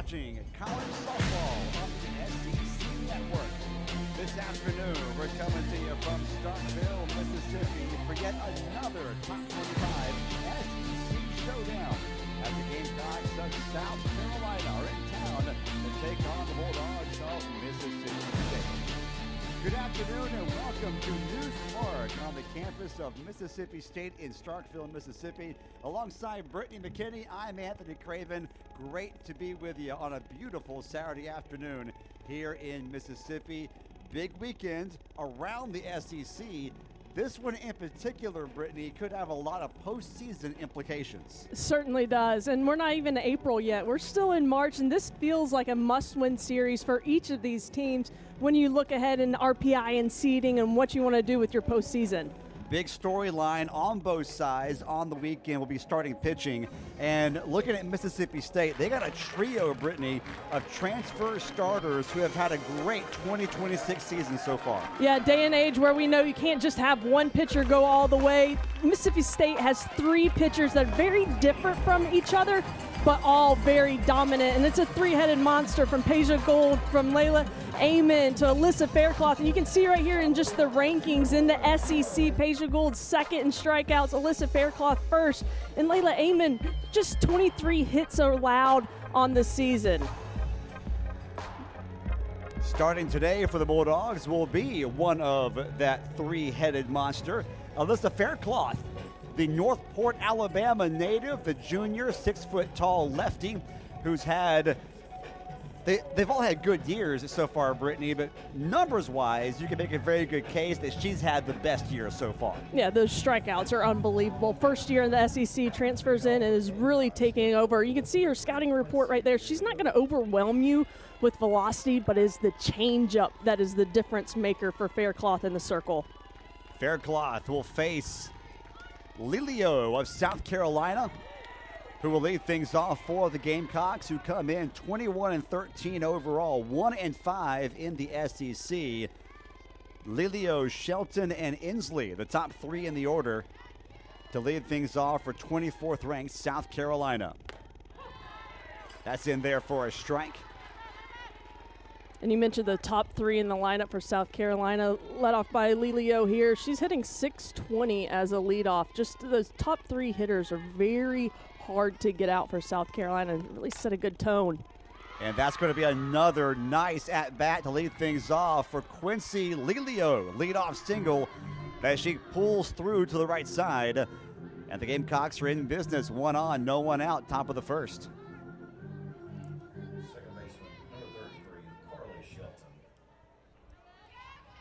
watching college softball on the SEC Network. This afternoon, we're coming to you from Starkville, Mississippi for yet another Top 25 SEC showdown as the Gamecocks of South Carolina are in town to take on the Bulldogs of Mississippi State. Good afternoon and welcome to News Park on the campus of Mississippi State in Starkville, Mississippi. Alongside Brittany McKinney, I'm Anthony Craven. Great to be with you on a beautiful Saturday afternoon here in Mississippi. Big weekend around the SEC. This one in particular, Brittany, could have a lot of postseason implications. It certainly does, and we're not even April yet. We're still in March, and this feels like a must-win series for each of these teams when you look ahead in RPI and seeding and what you want to do with your postseason. Big storyline on both sides on the weekend. We'll be starting pitching. And looking at Mississippi State, they got a trio, Brittany, of transfer starters who have had a great 2026 season so far. Yeah, day and age where we know you can't just have one pitcher go all the way. Mississippi State has three pitchers that are very different from each other, but all very dominant. And it's a three-headed monster from Peja Gold, from Layla Amen to Alyssa Faircloth. And you can see right here in just the rankings in the SEC, Peja Gold second in strikeouts, Alyssa Faircloth first, and Layla Amen just 23 hits allowed on the season. Starting today for the Bulldogs will be one of that three-headed monster, Alyssa Faircloth, the Northport, Alabama native, the junior 6-foot-tall lefty who's had They've all had good years so far, Brittany, but numbers-wise, you can make a very good case that she's had the best year so far. Yeah, those strikeouts are unbelievable. First year in the SEC, transfers in and is really taking over. You can see her scouting report right there. She's not going to overwhelm you with velocity, but is the changeup that is the difference maker for Faircloth in the circle. Faircloth will face Lilio of South Carolina, who will lead things off for the Gamecocks, who come in 21-13 overall, 1-5 in the SEC. Lilio, Shelton, and Inslee, the top three in the order, to lead things off for 24th ranked South Carolina. That's in there for a strike. And you mentioned the top three in the lineup for South Carolina, led off by Lilio here. She's hitting .620 as a leadoff. Just those top three hitters are very hard to get out for South Carolina and really set a good tone. And that's going to be another nice at-bat to lead things off for Quincy Lilio. Leadoff single as she pulls through to the right side. And the Gamecocks are in business. One on, no one out, top of the first.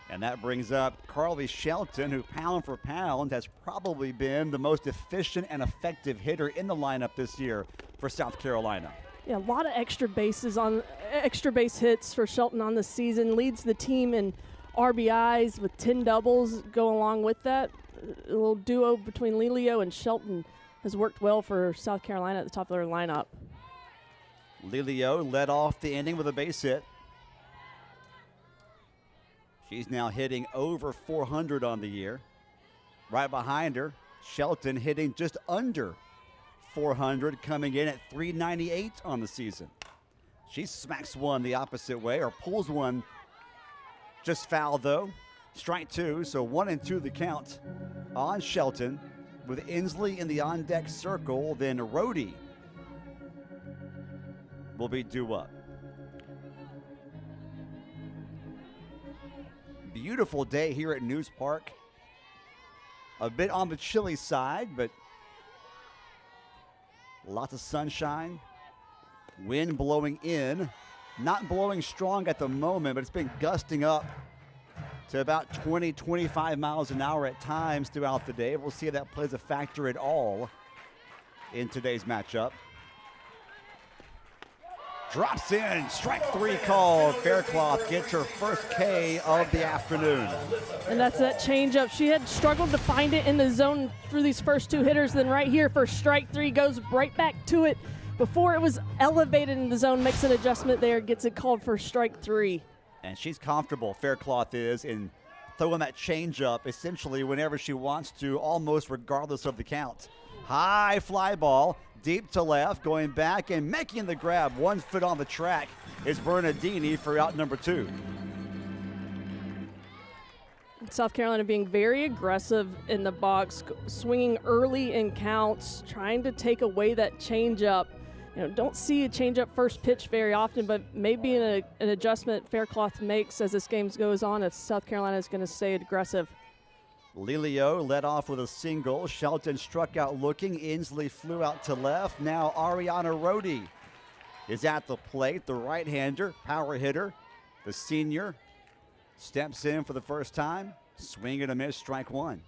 And that brings up Carly Shelton, who pound for pound has probably been the most efficient and effective hitter in the lineup this year for South Carolina. Yeah, a lot of extra base hits for Shelton on the season. Leads the team in RBIs with 10 doubles go along with that. A little duo between Lilio and Shelton has worked well for South Carolina at the top of their lineup. Lilio led off the inning with a base hit. She's now hitting over 400 on the year. Right behind her, Shelton hitting just under 400, coming in at 398 on the season. She smacks one the opposite way, or pulls one just foul though. Strike two, so 1-2 the count on Shelton, with Inslee in the on-deck circle. Then Rhodey will be due up. Beautiful day here at News Park. A bit on the chilly side, but lots of sunshine. Wind blowing in. Not blowing strong at the moment, but it's been gusting up to about 20, 25 miles an hour at times throughout the day. We'll see if that plays a factor at all in today's matchup. Drops in, strike three called. Faircloth gets her first K of the afternoon. And that's that changeup. She had struggled to find it in the zone through these first two hitters. Then right here for strike three, goes right back to it. Before it was elevated in the zone, makes an adjustment there, gets it called for strike three. And she's comfortable, Faircloth is, in throwing that changeup essentially whenever she wants to, almost regardless of the count. High fly ball deep to left, going back and making the grab. 1 foot on the track is Bernardini for out number 2. South Carolina being very aggressive in the box, swinging early in counts, trying to take away that changeup. Don't see a changeup first pitch very often, but maybe an adjustment Faircloth makes as this game goes on if South Carolina is going to stay aggressive. Lilio led off with a single. Shelton struck out looking. Inslee flew out to left. Now Ariana Rhodey is at the plate. The right-hander, power hitter, the senior, steps in for the first time. Swing and a miss, strike 1.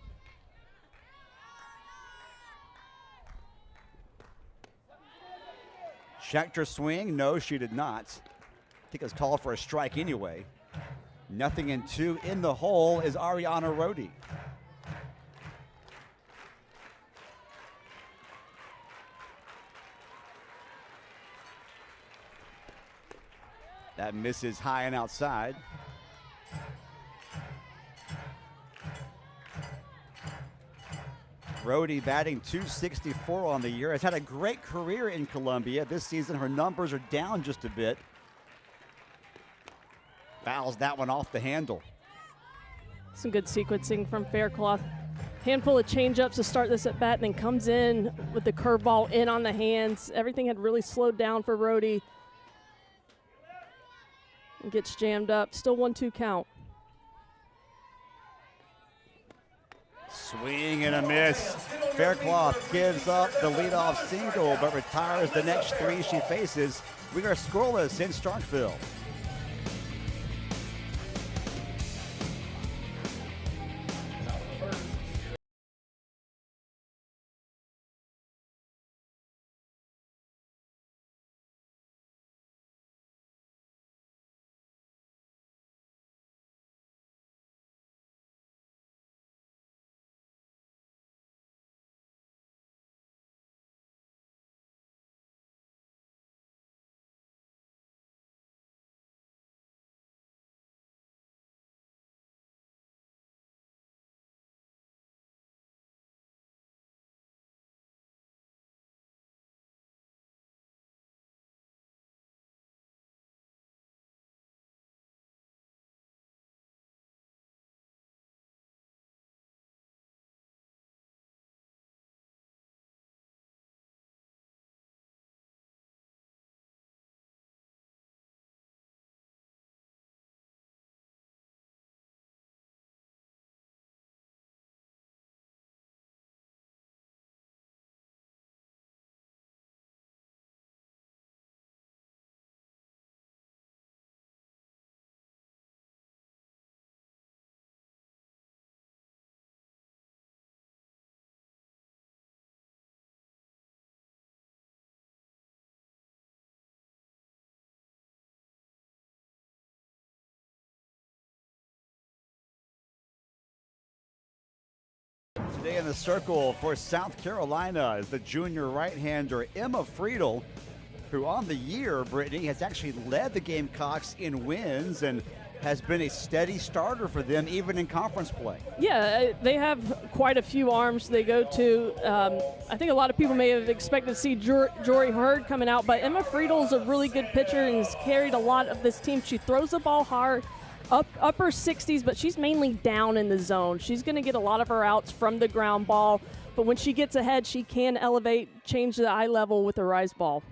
Checked her swing. No, she did not. I think it was called for a strike anyway. 0-2 in the hole is Ariana Rhodey. That misses high and outside. Rhodey batting .264 on the year. Has had a great career in Columbia. This season her numbers are down just a bit. Fouls that one off the handle. Some good sequencing from Faircloth. Handful of changeups to start this at bat, and then comes in with the curveball in on the hands. Everything had really slowed down for Rhodey. And gets jammed up. Still 1-2 count. Swing and a miss. Faircloth gives up the leadoff single, but retires the next 3 she faces. We are scoreless in Starkville. Today in the circle for South Carolina is the junior right-hander Emma Friedel, who on the year, Brittany, has actually led the Gamecocks in wins and has been a steady starter for them even in conference play. Yeah, they have quite a few arms they go to. I think a lot of people may have expected to see Jory Hurd coming out, but Emma Friedel's a really good pitcher and has carried a lot of this team. She throws the ball hard, upper 60s, but she's mainly down in the zone. She's going to get a lot of her outs from the ground ball, but when she gets ahead, she can elevate, change the eye level with a rise ball.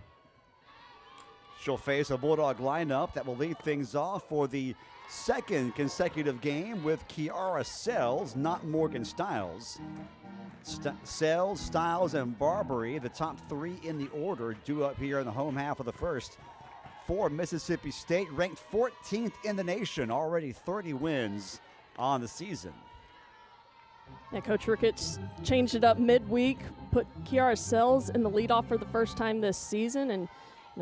She'll face a Bulldog lineup that will lead things off for the second consecutive game with Kiara Sells, not Morgan Stiles. Sells, Stiles, and Barbary, the top 3 in the order, due up here in the home half of the first. For Mississippi State, ranked 14th in the nation, already 30 wins on the season. Yeah, Coach Ricketts changed it up midweek, put Kiara Sells in the leadoff for the first time this season, and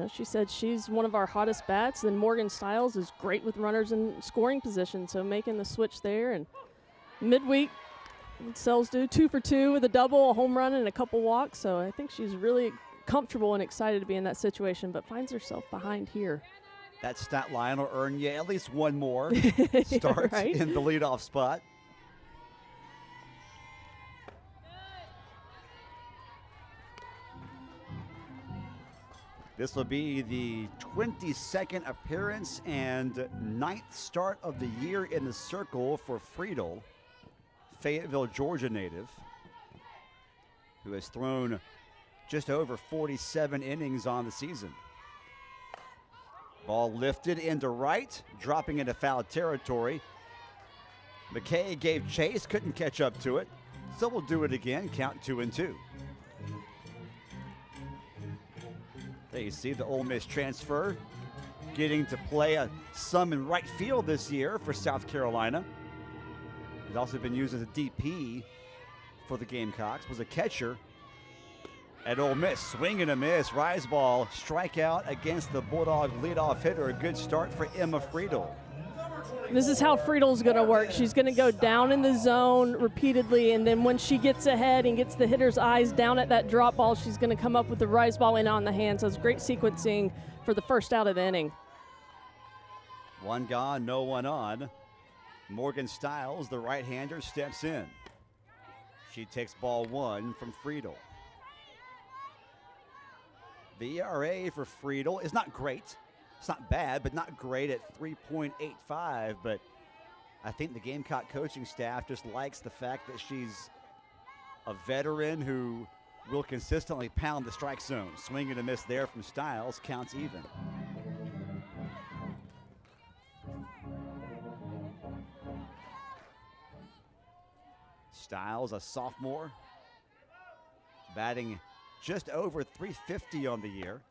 she said she's one of our hottest bats. Then Morgan Stiles is great with runners in scoring position, so making the switch there. And midweek, Sells do 2 for 2 with a double, a home run, and a couple walks. So I think she's really comfortable and excited to be in that situation, but finds herself behind here. That stat line will earn you at least one more start right? in the leadoff spot. This will be the 22nd appearance and 9th start of the year in the circle for Friedel, Fayetteville, Georgia native, who has thrown just over 47 innings on the season. Ball lifted into right, dropping into foul territory. McKay gave chase, couldn't catch up to it, so we'll do it again, count 2-2. There you see the Ole Miss transfer getting to play some in right field this year for South Carolina. He's also been used as a DP for the Gamecocks, was a catcher at Ole Miss. Swing and a miss, rise ball, strikeout against the Bulldog leadoff hitter. A good start for Emma Friedel. This is how Friedel's going to work. She's going to go down in the zone repeatedly, and then when she gets ahead and gets the hitter's eyes down at that drop ball, she's going to come up with the rise ball in on the hand. So it's great sequencing for the first out of the inning. One gone, no one on. Morgan Stiles, the right-hander, steps in. She takes ball one from Friedel. The ERA for Friedel is not great. It's not bad, but not great at 3.85. But I think the Gamecock coaching staff just likes the fact that she's a veteran who will consistently pound the strike zone. Swing and a miss there from Stiles, counts even. Stiles, a sophomore, batting just over 350 on the year.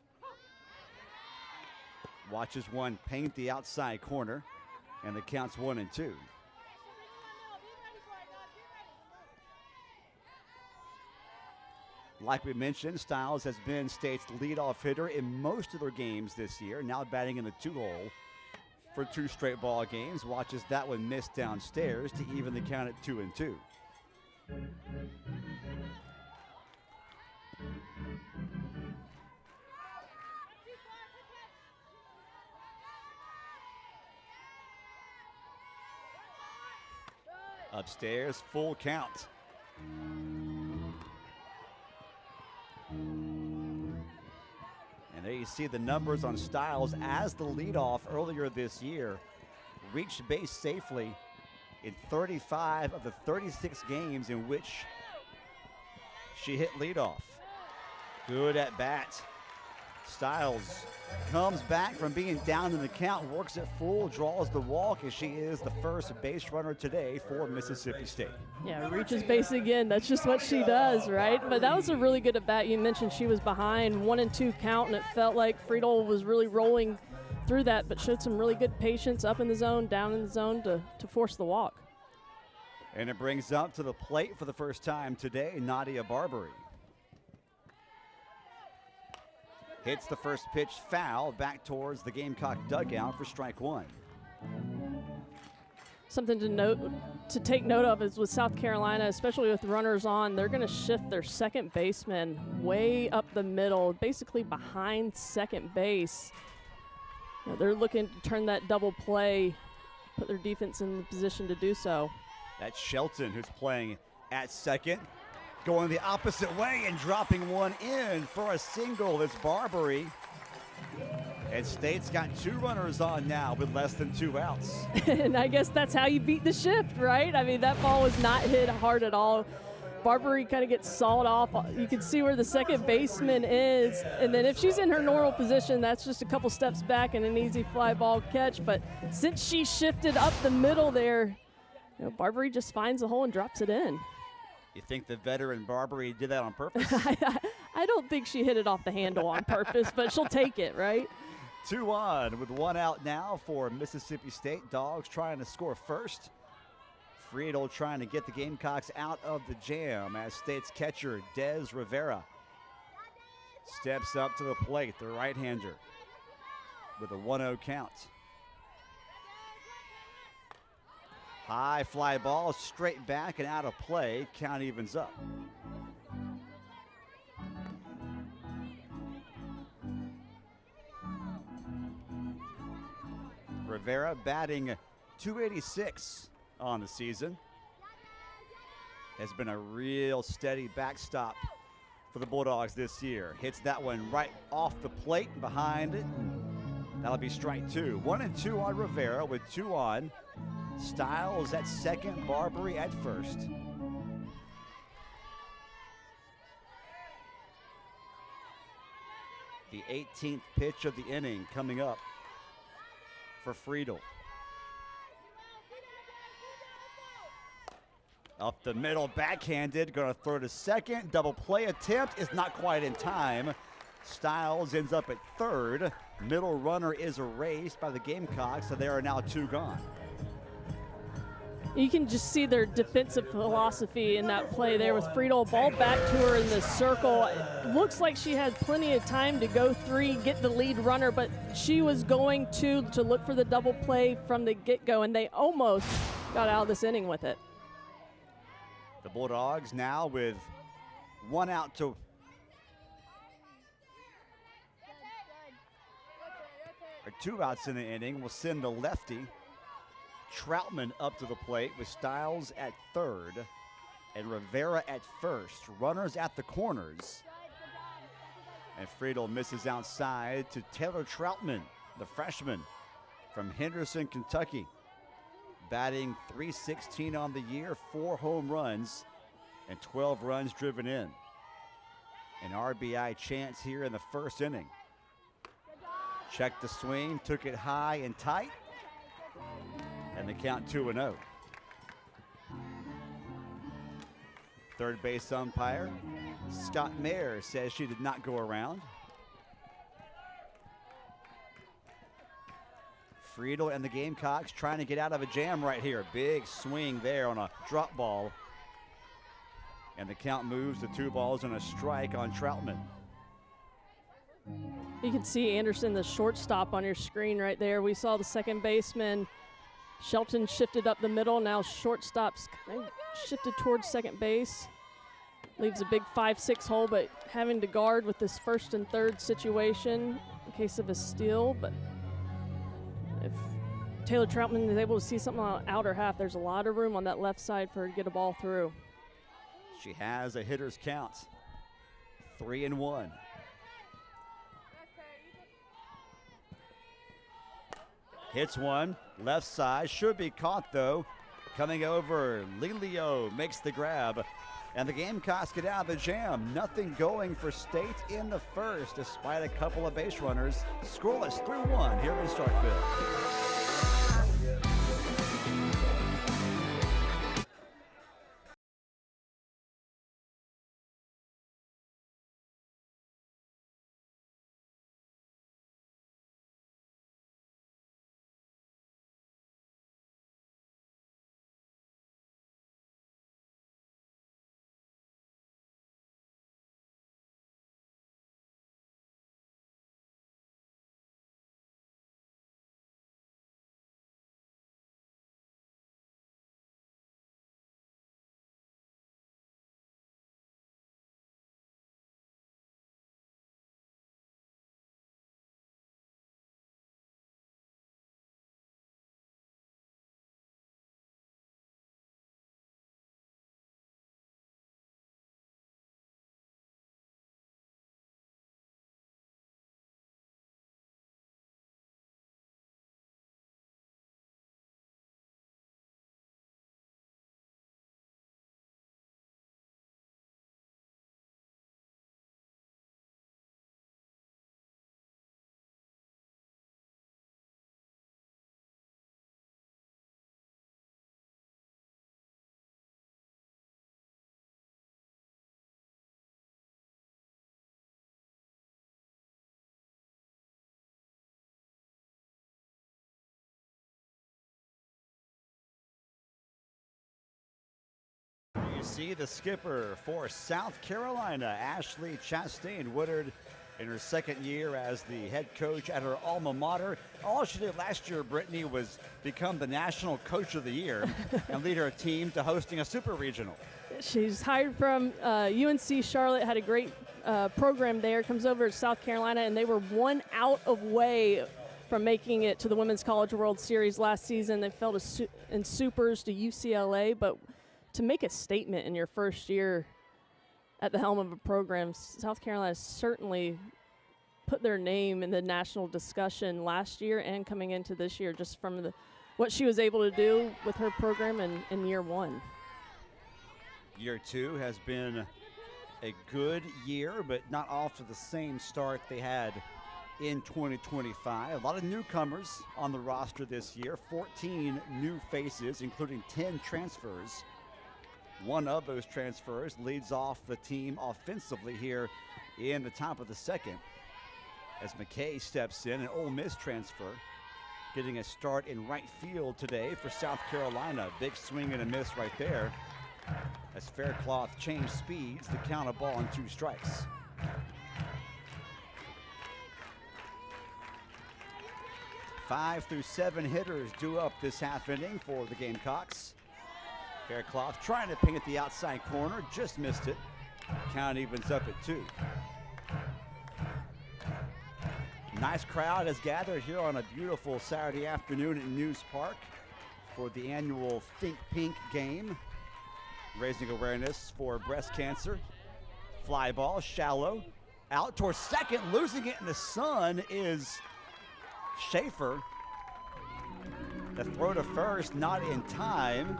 Watches one paint the outside corner, and the count's 1-2. Like we mentioned, Stiles has been State's leadoff hitter in most of their games this year, now batting in the 2-hole for 2 straight ball games. Watches that one miss downstairs to even the count at 2-2. Upstairs, full count. And there you see the numbers on Stiles as the leadoff earlier this year. Reached base safely in 35 of the 36 games in which she hit leadoff. Good at bat. Stiles comes back from being down in the count, works it full, draws the walk, as she is the first base runner today for Mississippi State. Yeah, reaches base again. That's just what she does, right? But that was a really good at bat. You mentioned she was behind 1-2 count, and it felt like Friedel was really rolling through that, but showed some really good patience up in the zone, down in the zone to force the walk. And it brings up to the plate for the first time today, Nadia Barbary. Hits the first pitch foul back towards the Gamecock dugout for strike one. Something to take note of is with South Carolina, especially with runners on, they're going to shift their second baseman way up the middle, basically behind second base. You know, they're looking to turn that double play, put their defense in the position to do so. That's Shelton, who's playing at second, going the opposite way and dropping one in for a single. That's Barbary. And State's got 2 runners on now with less than 2 outs. And I guess that's how you beat the shift, right? I mean, that ball was not hit hard at all. Barbary kind of gets sawed off. You can see where the second baseman is. And then if she's in her normal position, that's just a couple steps back and an easy fly ball catch. But since she shifted up the middle there, you know, Barbary just finds the hole and drops it in. You think the veteran Barbary did that on purpose? I don't think she hit it off the handle on purpose, but she'll take it, right? 2 on with 1 out now for Mississippi State. Dogs trying to score first. Friedel trying to get the Gamecocks out of the jam as State's catcher Des Rivera steps up to the plate, the right-hander, with a 1-0 count. High fly ball, straight back and out of play. Count evens up. Rivera batting .286 on the season. Has been a real steady backstop for the Bulldogs this year. Hits that one right off the plate behind it. That'll be strike 2. 1-2 on Rivera with 2 on. Styles at second, Barbary at first. The 18th pitch of the inning coming up for Friedel. Up the middle, backhanded, going to throw to second. Double play attempt is not quite in time. Styles ends up at third. Middle runner is erased by the Gamecocks, so there are now 2 gone. You can just see their defensive philosophy in that play there with Friedel. Ball back to her in the circle. It looks like she had plenty of time to go 3, get the lead runner, but she was going to look for the double play from the get-go, and they almost got out of this inning with it. The Bulldogs now with 1 out to or 2 outs in the inning. Will send the lefty Troutman up to the plate with Styles at third and Rivera at first. Runners at the corners. And Friedel misses outside to Taylor Troutman, the freshman from Henderson, Kentucky. Batting .316 on the year, 4 home runs and 12 runs driven in. An RBI chance here in the first inning. Checked the swing, took it high and tight. And the count 2-0. Third base umpire Scott Mayer says she did not go around. Friedel and the Gamecocks trying to get out of a jam right here. Big swing there on a drop ball. And the count moves to 2 balls and a strike on Troutman. You can see Anderson, the shortstop, on your screen right there. We saw the second baseman. Shelton shifted up the middle. Now shortstop's kind of shifted towards second base. Leaves a big 5-6 hole, but having to guard with this first and third situation in case of a steal. But if Taylor Troutman is able to see something on the outer half, there's a lot of room on that left side for her to get a ball through. She has a hitter's count. 3-1. Hits one, left side, should be caught though. Coming over, Lilio makes the grab. And the Gamecocks get out of the jam. Nothing going for State in the first, despite a couple of base runners. Scoreless 3-1 here in Starkville. You see the skipper for South Carolina, Ashley Chastain Woodard, in her second year as the head coach at her alma mater. All she did last year, Brittany, was become the National Coach of the Year and lead her team to hosting a super regional. She's hired from UNC Charlotte, had a great program there, comes over to South Carolina, and they were 1 out away from making it to the Women's College World Series last season. They fell in supers to UCLA, but to make a statement in your first year at the helm of a program. South Carolina certainly put their name in the national discussion last year and coming into this year, just from what she was able to do with her program in year one. Year two has been a good year, but not off to the same start they had in 2025. A lot of newcomers on the roster this year, 14 new faces, including 10 transfers. One of those transfers leads off the team offensively here in the top of the second as McKay steps in, an Ole Miss transfer, getting a start in right field today for South Carolina. Big swing and a miss right there as Faircloth changed speeds to count a ball and 2 strikes. Five through 7 hitters due up this half inning for the Gamecocks. Faircloth trying to ping at the outside corner, just missed it. Count evens up at 2. Nice crowd has gathered here on a beautiful Saturday afternoon at News Park for the annual Think Pink game, raising awareness for breast cancer. Fly ball, shallow, out towards second, losing it in the sun is Schaefer. The throw to first, not in time.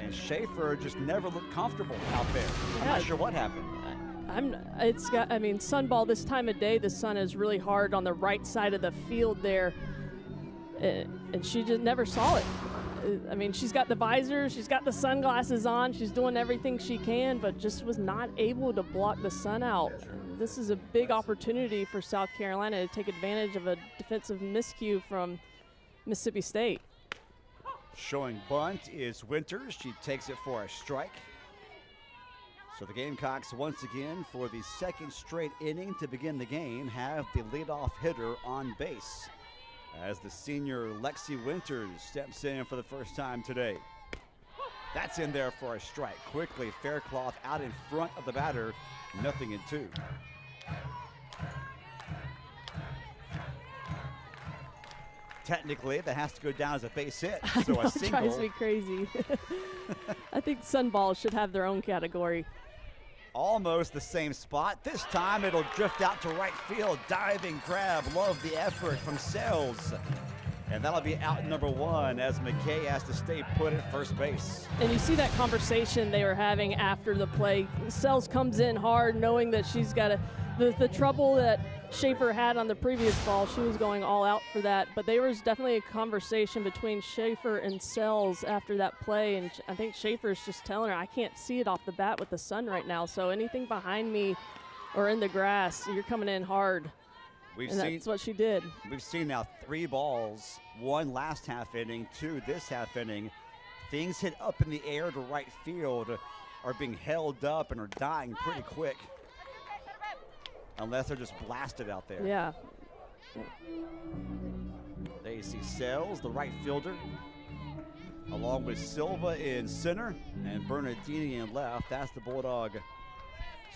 And Schaefer just never looked comfortable out there. I'm not sure what happened. I mean, sun ball this time of day, the sun is really hard on the right side of the field there. And she just never saw it. I mean, she's got the visor, she's got the sunglasses on, she's doing everything she can, but just was not able to block the sun out. This is a big opportunity for South Carolina to take advantage of a defensive miscue from Mississippi State. Showing bunt is Winters. She takes it for a strike. So the Gamecocks, once again, for the second straight inning to begin the game, have the leadoff hitter on base as the senior Lexi Winters steps in for the first time today. That's in there for a strike. Quickly, Faircloth out in front of the batter, 0-2. Technically, that has to go down as a base hit, so a single. Drives me crazy. I think sunballs should have their own category. Almost the same spot. This time it'll drift out to right field. Diving grab. Love the effort from Sells. And that'll be out number 1 as McKay has to stay put at first base. And you see that conversation they were having after the play. Sells comes in hard knowing that she's got the trouble that Schaefer had on the previous ball. She was going all out for that. But there was definitely a conversation between Schaefer and Sells after that play. And I think Schaefer's just telling her, I can't see it off the bat with the sun right now. So anything behind me or in the grass, you're coming in hard. That's what she did. We've seen now 3 balls, 1 last half inning, 2 this half inning. Things hit up in the air to right field are being held up and are dying pretty quick. Unless they're just blasted out there. Yeah. There you see Sells, the right fielder, along with Silva in center and Bernardini in left. That's the Bulldog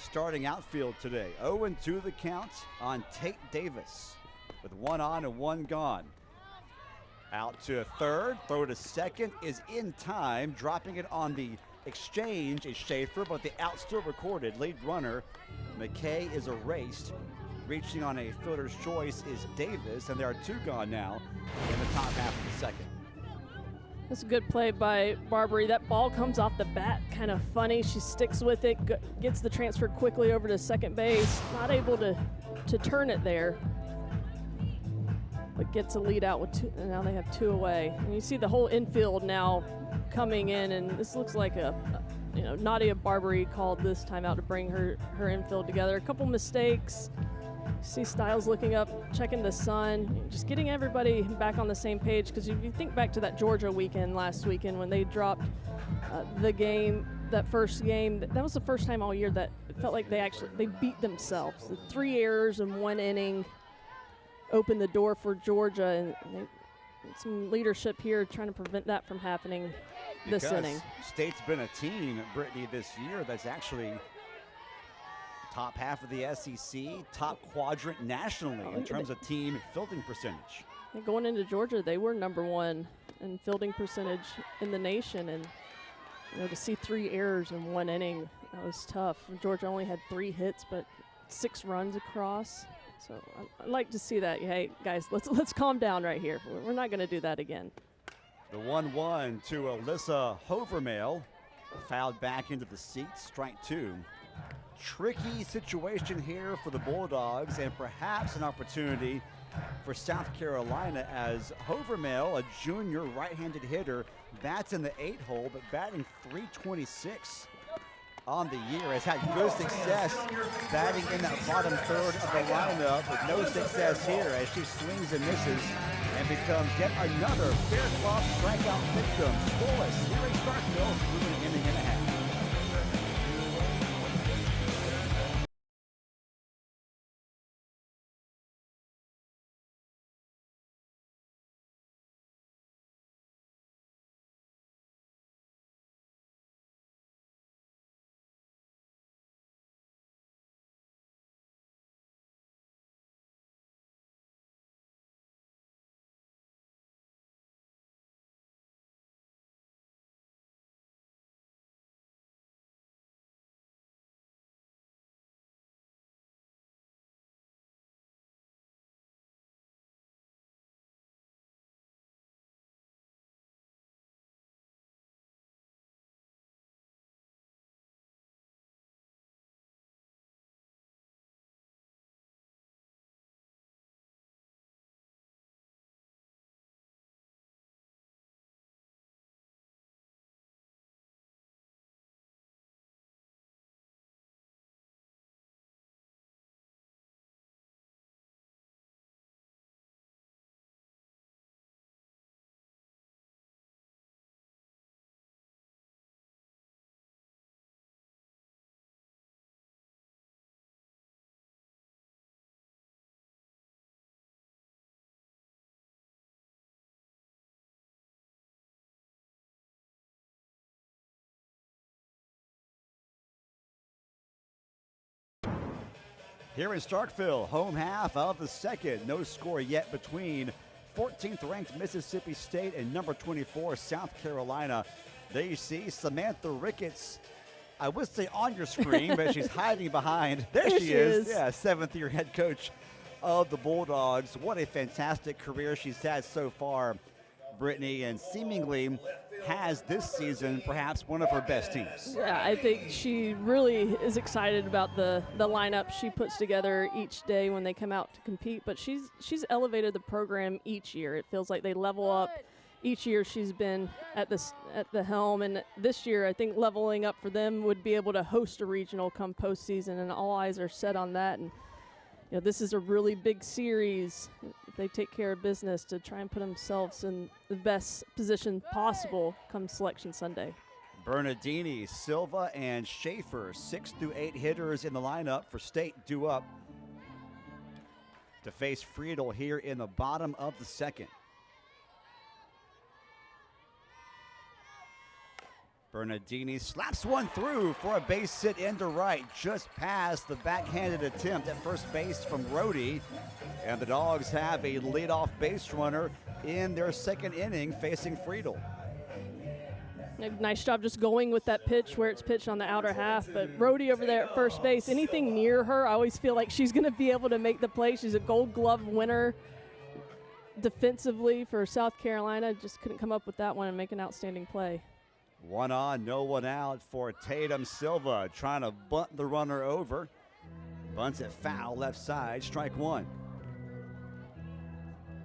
starting outfield today. 0-2 the count on Tate Davis with 1 on and 1 gone. Out to third, throw to second is in time. Dropping it on the exchange is Schaefer, but the out still recorded. Lead runner McKay is erased. Reaching on a fielder's choice is Davis, and there are 2 gone now in the top half of the second. That's a good play by Barbary. That ball comes off the bat kind of funny. She sticks with it, gets the transfer quickly over to second base. Not able to turn it there, but gets a lead out with 2, and now they have 2 away. And you see the whole infield now coming in, and this looks like Nadia Barbary called this timeout to bring her infield together. A couple mistakes. See Styles looking up, checking the sun, just getting everybody back on the same page. Because if you think back to that Georgia weekend last weekend when they dropped the game, that first game, that was the first time all year that it felt like they beat themselves. The 3 errors in 1 inning opened the door for Georgia, and some leadership here trying to prevent that from happening this inning. State's been a team, Brittany, this year that's actually top half of the SEC, top quadrant nationally in terms of team fielding percentage. Going into Georgia, they were number 1 in fielding percentage in the nation, and to see 3 errors in 1 inning, That was tough. Georgia only had 3 hits, but 6 runs across. So I'd like to see that. Hey, guys, let's calm down right here. We're not going to do that again. The 1-1 to Alyssa Hovermail. Fouled back into the seats, strike 2. Tricky situation here for the Bulldogs, and perhaps an opportunity for South Carolina, as Hovermail, a junior right-handed hitter, bats in the 8-hole, but batting .326 on the year. Has had good success batting in that bottom third of the lineup, with no success here as she swings and misses and becomes yet another fair club strikeout victim. Scoreless here in Starkville, moving an inning and a half. Here in Starkville, home half of the second. No score yet between 14th ranked Mississippi State and number 24 South Carolina. There you see Samantha Ricketts. I would say on your screen, but she's hiding behind. There she is. Yeah, 7th-year head coach of the Bulldogs. What a fantastic career she's had so far, Brittany, and seemingly has this season perhaps one of her best teams. Yeah, I think she really is excited about the lineup she puts together each day when they come out to compete, but she's elevated the program each year. It feels like they level up each year she's been at the helm, and this year I think leveling up for them would be able to host a regional come postseason, and all eyes are set on that. And you know, this is a really big series. If they take care of business to try and put themselves in the best position possible come Selection Sunday. Bernardini, Silva, and Schaefer, 6 through 8 hitters in the lineup for State, due up to face Friedel here in the bottom of the second. Bernardini slaps one through for a base hit into right, just past the backhanded attempt at first base from Rhodey. And the Dogs have a leadoff base runner in their second inning facing Friedel. Nice job just going with that pitch where it's pitched on the outer half. But Rhodey over there at first base, anything near her, I always feel like she's going to be able to make the play. She's a Gold Glove winner defensively for South Carolina. Just couldn't come up with that one and make an outstanding play. 1 on, no 1 out for Tatum Silva, trying to bunt the runner over. Bunts it foul left side, strike 1.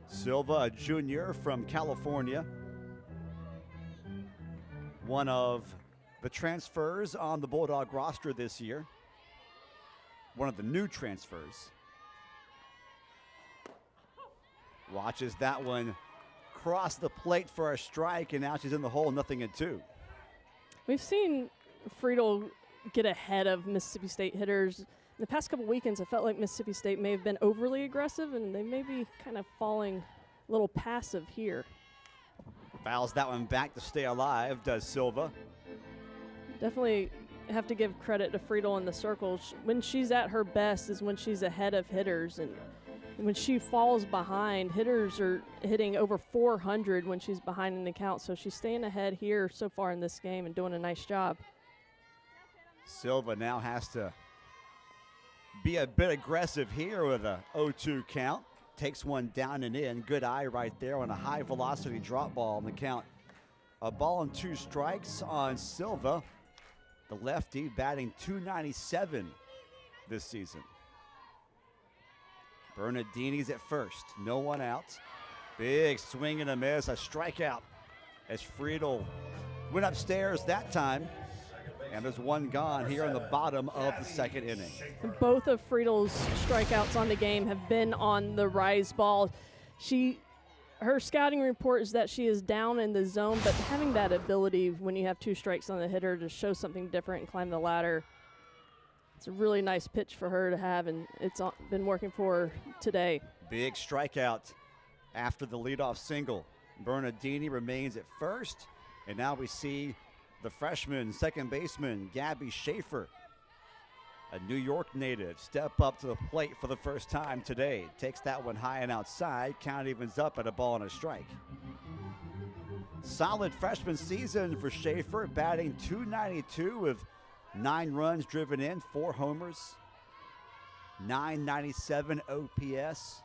Silva, a junior from California. One of the transfers on the Bulldog roster this year. One of the new transfers. Watches that one cross the plate for a strike, and now she's in the hole, 0-2. We've seen Friedel get ahead of Mississippi State hitters. In the past couple weekends, I felt like Mississippi State may have been overly aggressive, and they may be kind of falling a little passive here. Fouls that one back to stay alive, does Silva. Definitely have to give credit to Friedel in the circles. When she's at her best is when she's ahead of hitters, and when she falls behind, hitters are hitting over 400 when she's behind in the count, so she's staying ahead here so far in this game and doing a nice job. Silva now has to be a bit aggressive here with a 0-2 count. Takes one down and in. Good eye right there on a high velocity drop ball in the count. A ball and 2 strikes on Silva. The lefty batting .297 this season. Bernardini's at first. No one out. Big swing and a miss. A strikeout as Friedl went upstairs that time. And there's one gone here in the bottom of the second inning. Both of Friedel's strikeouts on the game have been on the rise ball. Her scouting report is that she is down in the zone, but having that ability when you have 2 strikes on the hitter to show something different and climb the ladder, it's a really nice pitch for her to have, and it's been working for her today. Big strikeout after the leadoff single. Bernardini remains at first, and now we see the freshman second baseman, Gabby Schaefer, a New York native, step up to the plate for the first time today. Takes that one high and outside. Count evens up at a ball and a strike. Solid freshman season for Schaefer, batting .292 with 9 runs driven in, 4 homers, .997 OPS.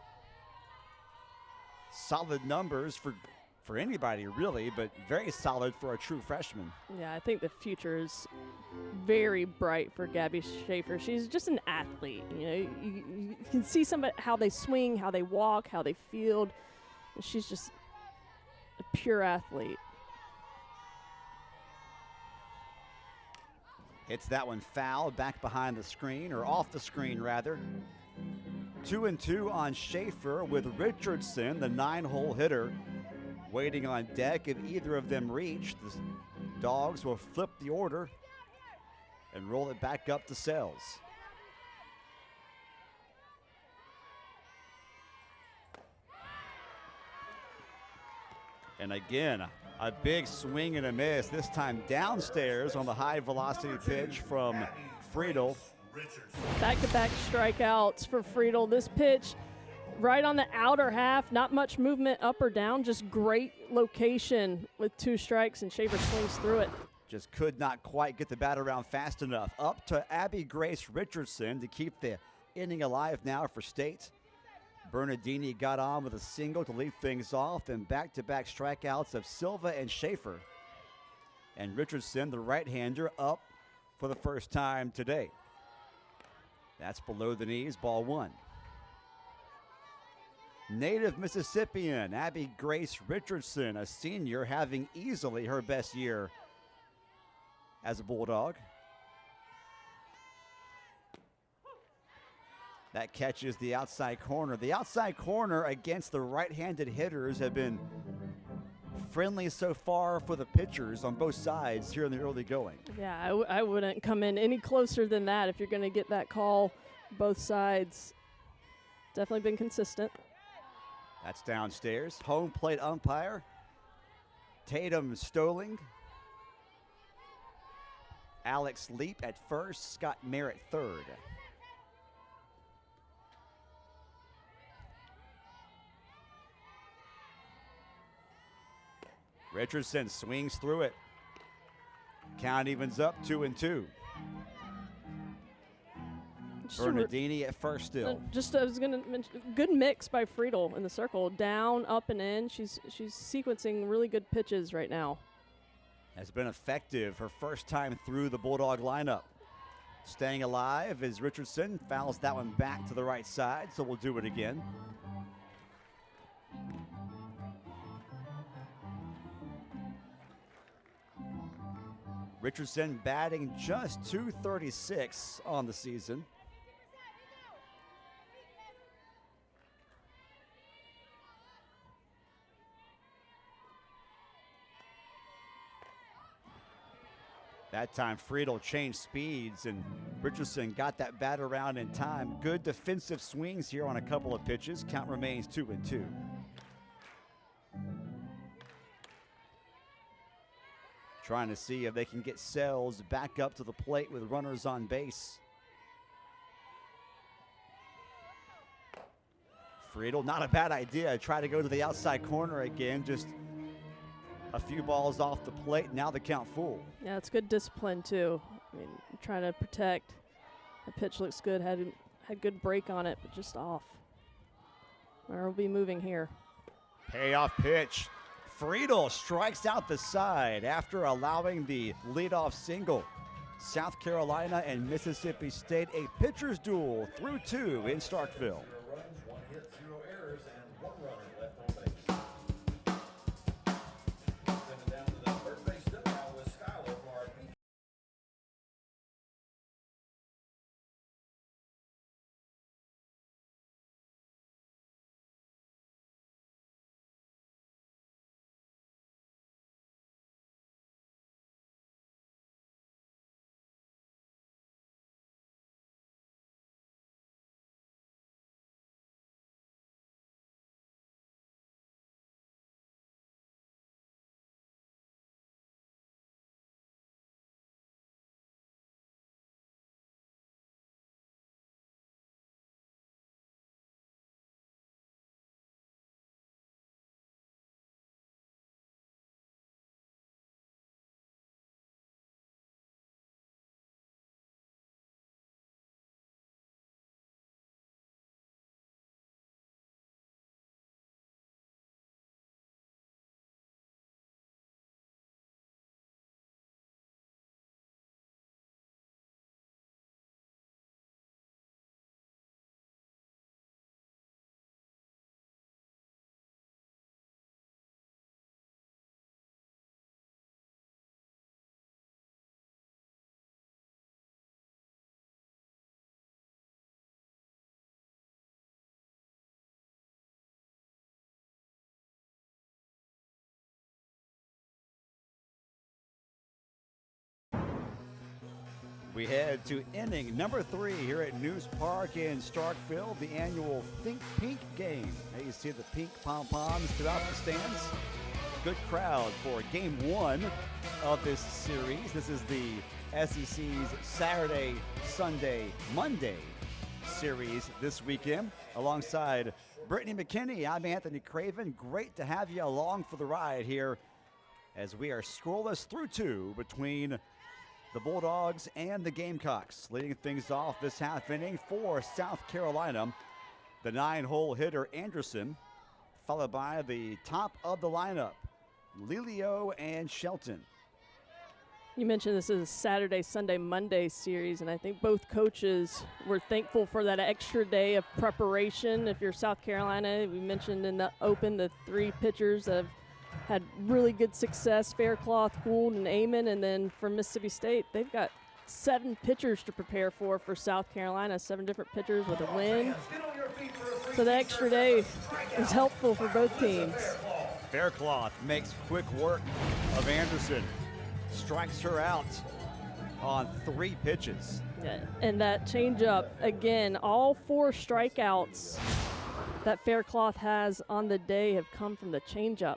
Solid numbers for anybody, really, but very solid for a true freshman. Yeah, I think the future is very bright for Gabby Schaefer. She's just an athlete. You know, you can see how they swing, how they walk, how they field. She's just a pure athlete. Hits that one foul back behind the screen, or off the screen rather. 2-2 on Schaefer with Richardson, the 9-hole hitter, waiting on deck. If either of them reach, the Dogs will flip the order and roll it back up to Sells. And again, a big swing and a miss, this time downstairs on the high velocity pitch from Friedl. Back-to-back strikeouts for Friedl. This pitch right on the outer half, not much movement up or down, just great location with 2 strikes, and Schaefer swings through it. Just could not quite get the bat around fast enough. Up to Abby Grace Richardson to keep the inning alive now for State. Bernardini got on with a single to lead things off, and back-to-back strikeouts of Silva and Schaefer. And Richardson, the right-hander, up for the first time today. That's below the knees, ball 1. Native Mississippian Abby Grace Richardson, a senior, having easily her best year as a Bulldog. That catches the outside corner. The outside corner against the right-handed hitters have been friendly so far for the pitchers on both sides here in the early going. Yeah, I wouldn't come in any closer than that if you're going to get that call both sides. Definitely been consistent. That's downstairs. Home plate umpire Tatum Stoling. Alex Leap at first, Scott Merritt third. Richardson swings through it. Count evens up 2-2. Bernardini at first still. I was going to mention, good mix by Friedl in the circle. Down, up, and in. She's sequencing really good pitches right now. Has been effective her first time through the Bulldog lineup. Staying alive as Richardson fouls that one back to the right side, so we'll do it again. Richardson batting just .236 on the season. That time Friedl changed speeds and Richardson got that bat around in time. Good defensive swings here on a couple of pitches. Count remains 2-2. Trying to see if they can get Sells back up to the plate with runners on base. Friedl, not a bad idea. Try to go to the outside corner again. Just a few balls off the plate. Now the count full. Yeah, it's good discipline too. I mean, trying to protect. The pitch looks good. Had good break on it, but just off. We'll be moving here. Payoff pitch. Friedel strikes out the side after allowing the leadoff single. South Carolina and Mississippi State, a pitcher's duel through 2 in Starkville. 0 runs, 1 hit, 0 errors, and 1 runner left on base. Sending down to the third base dugout with Skyler for our PK. We head to inning number 3 here at News Park in Starkville, the annual Think Pink game. Now you see the pink pom-poms throughout the stands. Good crowd for game 1 of this series. This is the SEC's Saturday, Sunday, Monday series this weekend. Alongside Brittany McKinney, I'm Anthony Craven. Great to have you along for the ride here as we are scoreless through 2 between the Bulldogs and the Gamecocks. Leading things off this half inning for South Carolina, the 9-hole hitter Anderson, followed by the top of the lineup, Lilio and Shelton. You mentioned this is a Saturday, Sunday, Monday series, and I think both coaches were thankful for that extra day of preparation. If you're South Carolina, we mentioned in the open the 3 pitchers have had really good success, Faircloth, Gould, and Amon. And then for Mississippi State, they've got 7 pitchers to prepare for South Carolina, 7 different pitchers with a win. So the extra day is helpful for both teams. Faircloth makes quick work of Anderson, strikes her out on 3 pitches. Yeah, and that changeup, again, all 4 strikeouts that Faircloth has on the day have come from the changeup.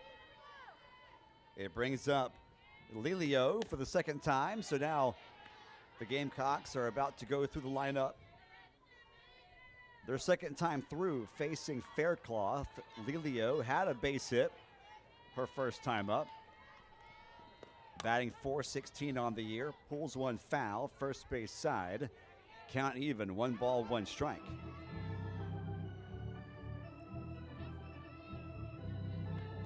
It brings up Lilio for the second time, so now the Gamecocks are about to go through the lineup. Their second time through facing Faircloth. Lilio had a base hit her first time up. Batting .416 on the year, pulls one foul, first base side. Count even, 1 ball, 1 strike.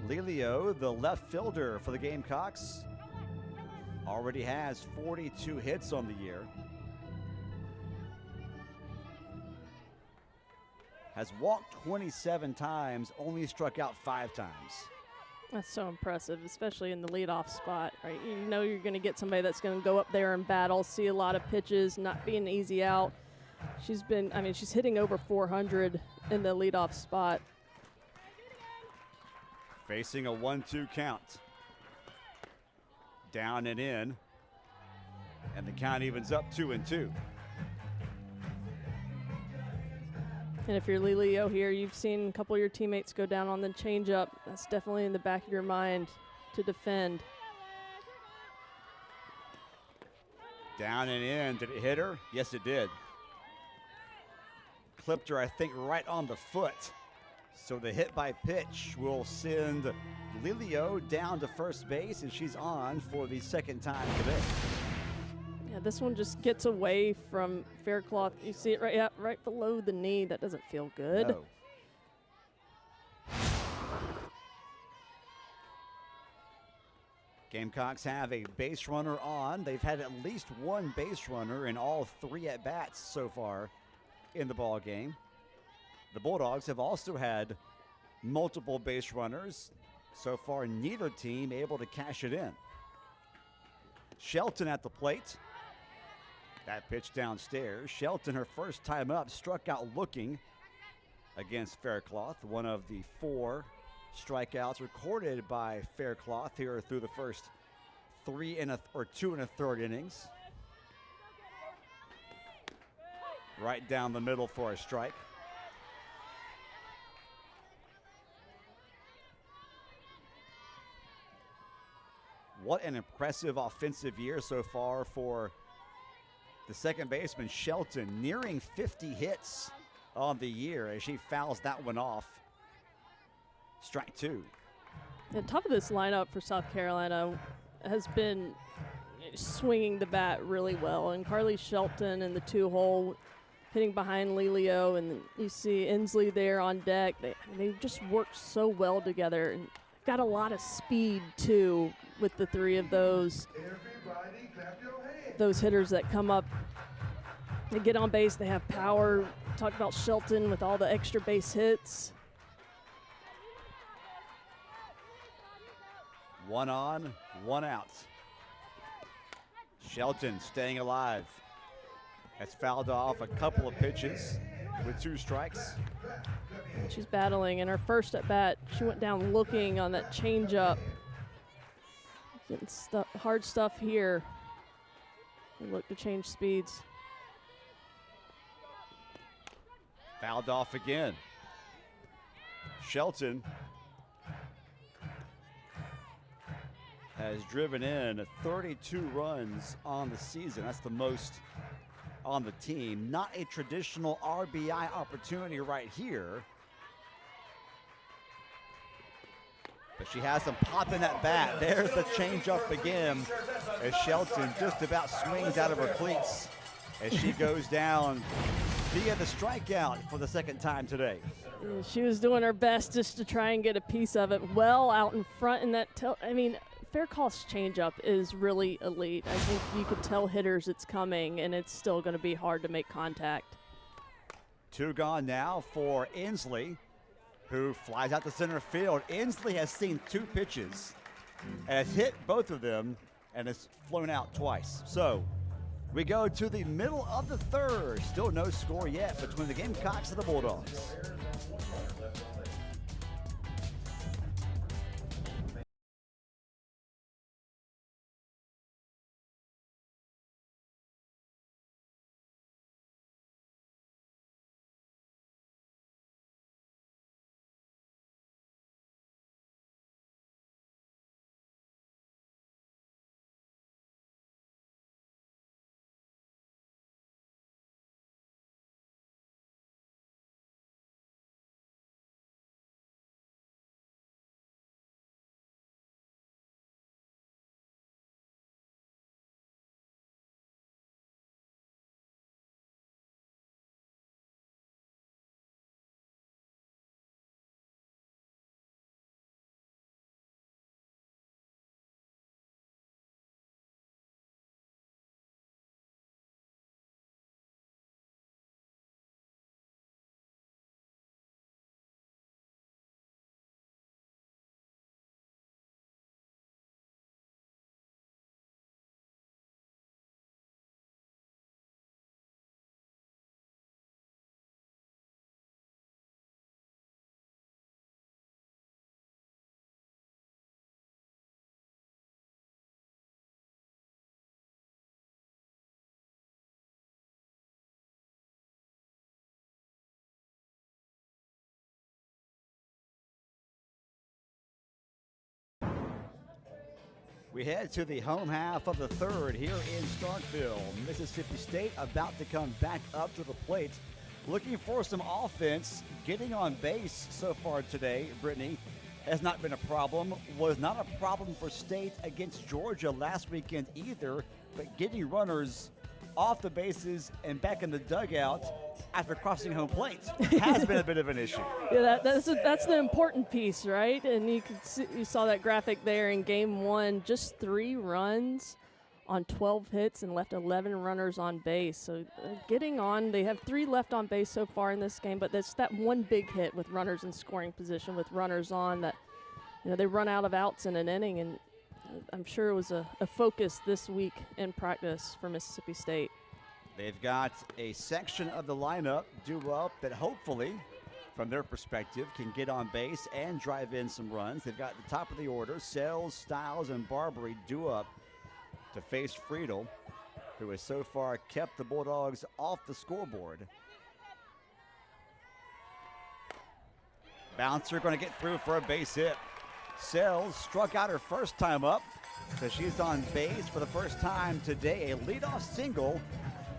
Lilio, the left fielder for the Gamecocks, already has 42 hits on the year. Has walked 27 times, only struck out 5 times. That's so impressive, especially in the leadoff spot, right? You know you're going to get somebody that's going to go up there and battle, see a lot of pitches, not be an easy out. She's hitting over 400 in the leadoff spot. Facing a 1-2 count. Down and in. And the count evens up 2-2. And if you're Lilio here, you've seen a couple of your teammates go down on the changeup. That's definitely in the back of your mind to defend. Down and in. Did it hit her? Yes, it did. Clipped her, I think, right on the foot. So the hit by pitch will send Lilio down to first base, and she's on for the second time today. Yeah, this one just gets away from Faircloth. You see it right below the knee. That doesn't feel good. No. Gamecocks have a base runner on. They've had at least one base runner in all 3 at-bats so far in the ball game. The Bulldogs have also had multiple base runners. So far, neither team able to cash it in. Shelton at the plate. That pitch downstairs. Shelton, her first time up, struck out looking against Faircloth, one of the 4 strikeouts recorded by Faircloth here through the first 2 1/3 innings. Right down the middle for a strike. What an impressive offensive year so far for the second baseman Shelton, nearing 50 hits on the year as she fouls that one off. Strike 2. The top of this lineup for South Carolina has been swinging the bat really well. And Carly Shelton in the 2-hole, hitting behind Lelio, and you see Inslee there on deck. They just worked so well together and got a lot of speed too with the 3 of those hitters that come up. They get on base. They have power. Talk about Shelton with all the extra base hits. 1 on, 1 out. Shelton staying alive. Has fouled off a couple of pitches with 2 strikes. She's battling. In her first at bat, she went down looking on that changeup. Getting hard stuff here. They look to change speeds. Fouled off again. Shelton has driven in 32 runs on the season. That's the most on the team. Not a traditional RBI opportunity right here. But she has some pop in that bat. There's the changeup again as Shelton just about swings out of her cleats as she goes down via the strikeout for the second time today. She was doing her best just to try and get a piece of it well out in front. And that, Faircloth's changeup is really elite. I think you could tell hitters it's coming, and it's still going to be hard to make contact. 2 gone now for Inslee, who flies out to center field. Inslee has seen 2 pitches and has hit both of them and has flown out twice. So we go to the middle of the 3rd. Still no score yet between the Gamecocks and the Bulldogs. We head to the home half of the 3rd here in Starkville. Mississippi State about to come back up to the plate, looking for some offense. Getting on base so far today, Brittany, has not been a problem. Was not a problem for State against Georgia last weekend either. but getting runners off the bases and back in the dugout after crossing home plate has been a bit of an issue. Yeah, that's the important piece, right? And you saw that graphic there in game one, just 3 runs on 12 hits and left 11 runners on base. So getting on, they have 3 left on base so far in this game, but that's that one big hit with runners in scoring position with runners on that, they run out of outs in an inning, and I'm sure it was a focus this week in practice for Mississippi State. They've got a section of the lineup due up that hopefully, from their perspective, can get on base and drive in some runs. They've got the top of the order, Sells, Styles, and Barbary due up to face Friedel, who has so far kept the Bulldogs off the scoreboard. Bouncer going to get through for a base hit. Sells struck out her first time up, so she's on base for the first time today. A leadoff single,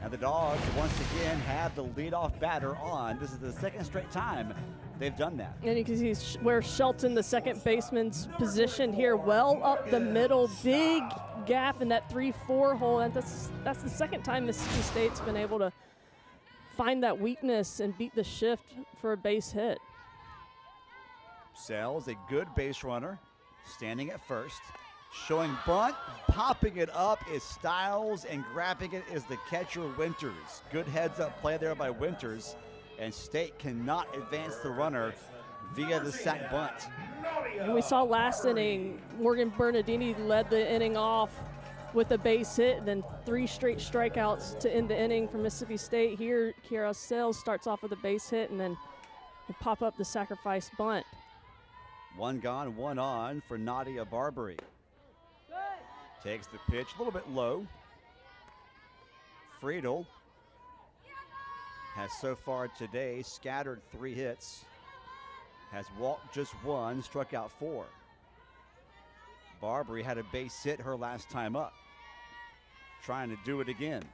and the Dogs once again have the leadoff batter on. This is the second straight time they've done that. And you can see where Shelton, the second baseman's position here, well up the middle, big gap in that 3-4 hole. And that's the second time Mississippi State's been able to find that weakness and beat the shift for a base hit. Sells, a good base runner, standing at first. Showing bunt, popping it up is Styles, and grabbing it is the catcher, Winters. Good heads-up play there by Winters, and State cannot advance the runner via the sac bunt. And we saw last inning, Morgan Bernardini led the inning off with a base hit, and then 3 straight strikeouts to end the inning for Mississippi State. Here, Kiara Sells starts off with a base hit, and then pop up the sacrifice bunt. 1 gone, 1 on for Nadia Barbary. Takes the pitch a little bit low. Friedel has so far today scattered 3 hits, has walked just 1, struck out 4. Barbary had a base hit her last time up, trying to do it again.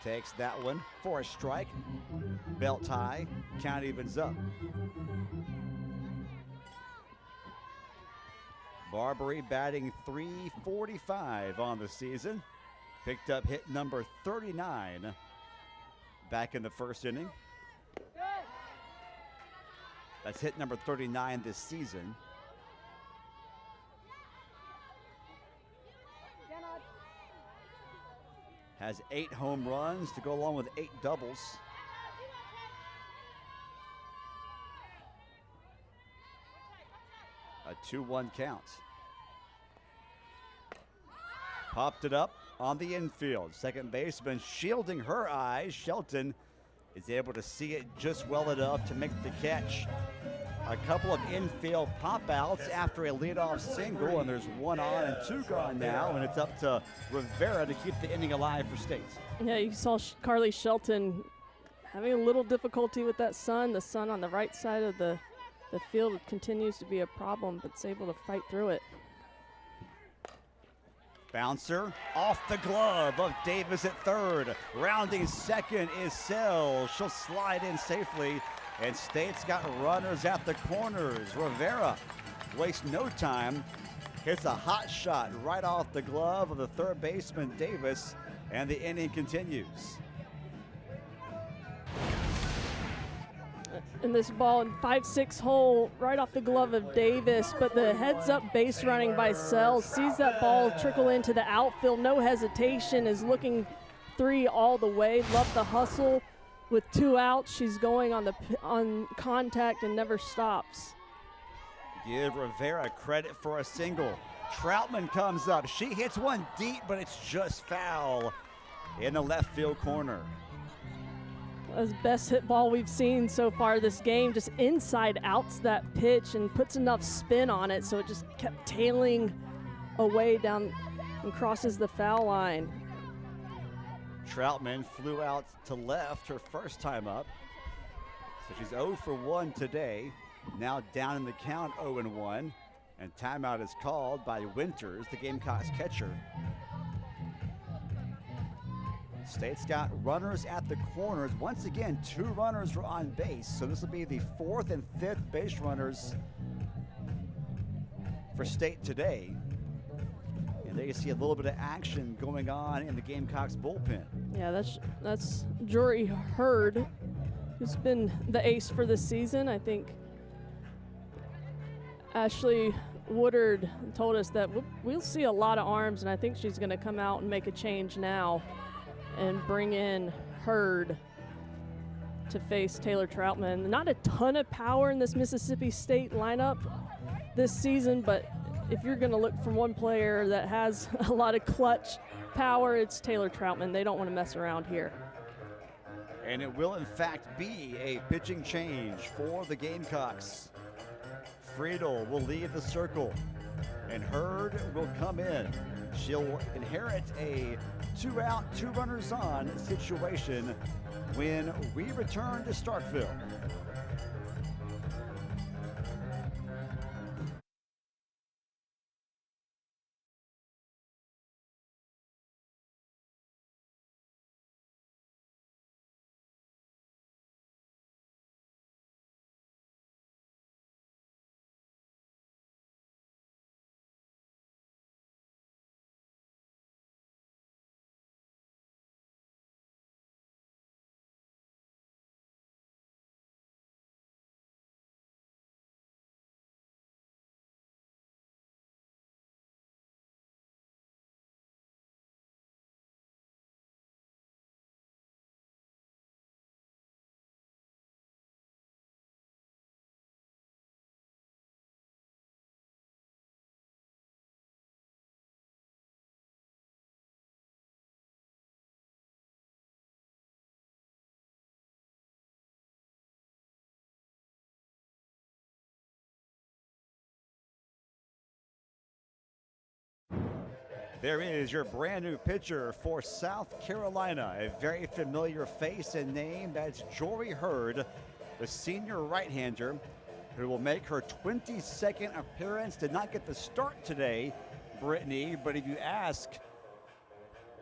Takes that one for a strike. Belt high, count evens up. Barbary batting .345 on the season. Picked up hit number 39 back in the first inning. That's hit number 39 this season. Has 8 home runs to go along with 8 doubles. A 2-1 count. Popped it up on the infield. Second baseman shielding her eyes. Shelton is able to see it just well enough to make the catch. A couple of infield pop outs after a leadoff single, and there's 1 on and 2 gone now, and it's up to Rivera to keep the inning alive for State. Yeah, you saw Carly Shelton having a little difficulty with that sun. The sun on the right side of the field continues to be a problem, but it's able to fight through it. Bouncer off the glove of Davis at third. Rounding second is Sells. She'll slide in safely, and State's got runners at the corners. Rivera wastes no time. Hits a hot shot right off the glove of the third baseman, Davis, and the inning continues. In this ball in 5-6 hole right off the glove of Davis, but the heads up base running by Sells sees that ball trickle into the outfield, no hesitation, is looking 3 all the way. Love the hustle. With 2 outs, she's going on contact and never stops. Give Rivera credit for a single. Troutman comes up. She hits one deep, but it's just foul in the left field corner. That's the best hit ball we've seen so far this game. Just inside outs that pitch and puts enough spin on it so it just kept tailing away down and crosses the foul line. Troutman flew out to left her first time up. So she's 0 for 1 today. Now down in the count 0-1. And timeout is called by Winters, the Gamecocks catcher. State's got runners at the corners. Once again, 2 runners were on base. So this will be the 4th and 5th base runners for State today. And there you see a little bit of action going on in the Gamecocks bullpen. Yeah, that's Jory Hurd, who's been the ace for this season. I think Ashley Woodard told us that we'll see a lot of arms, and I think she's going to come out and make a change now and bring in Hurd to face Taylor Troutman. Not a ton of power in this Mississippi State lineup this season, but if you're going to look for one player that has a lot of clutch power, it's Taylor Troutman. They don't want to mess around here. And it will, in fact, be a pitching change for the Gamecocks. Friedel will leave the circle, and Hurd will come in. She'll inherit a 2-out, 2 runners on situation when we return to Starkville. There is your brand new pitcher for South Carolina, a very familiar face and name. That's Jory Hurd, the senior right-hander, who will make her 22nd appearance. Did not get the start today, Brittany, but if you ask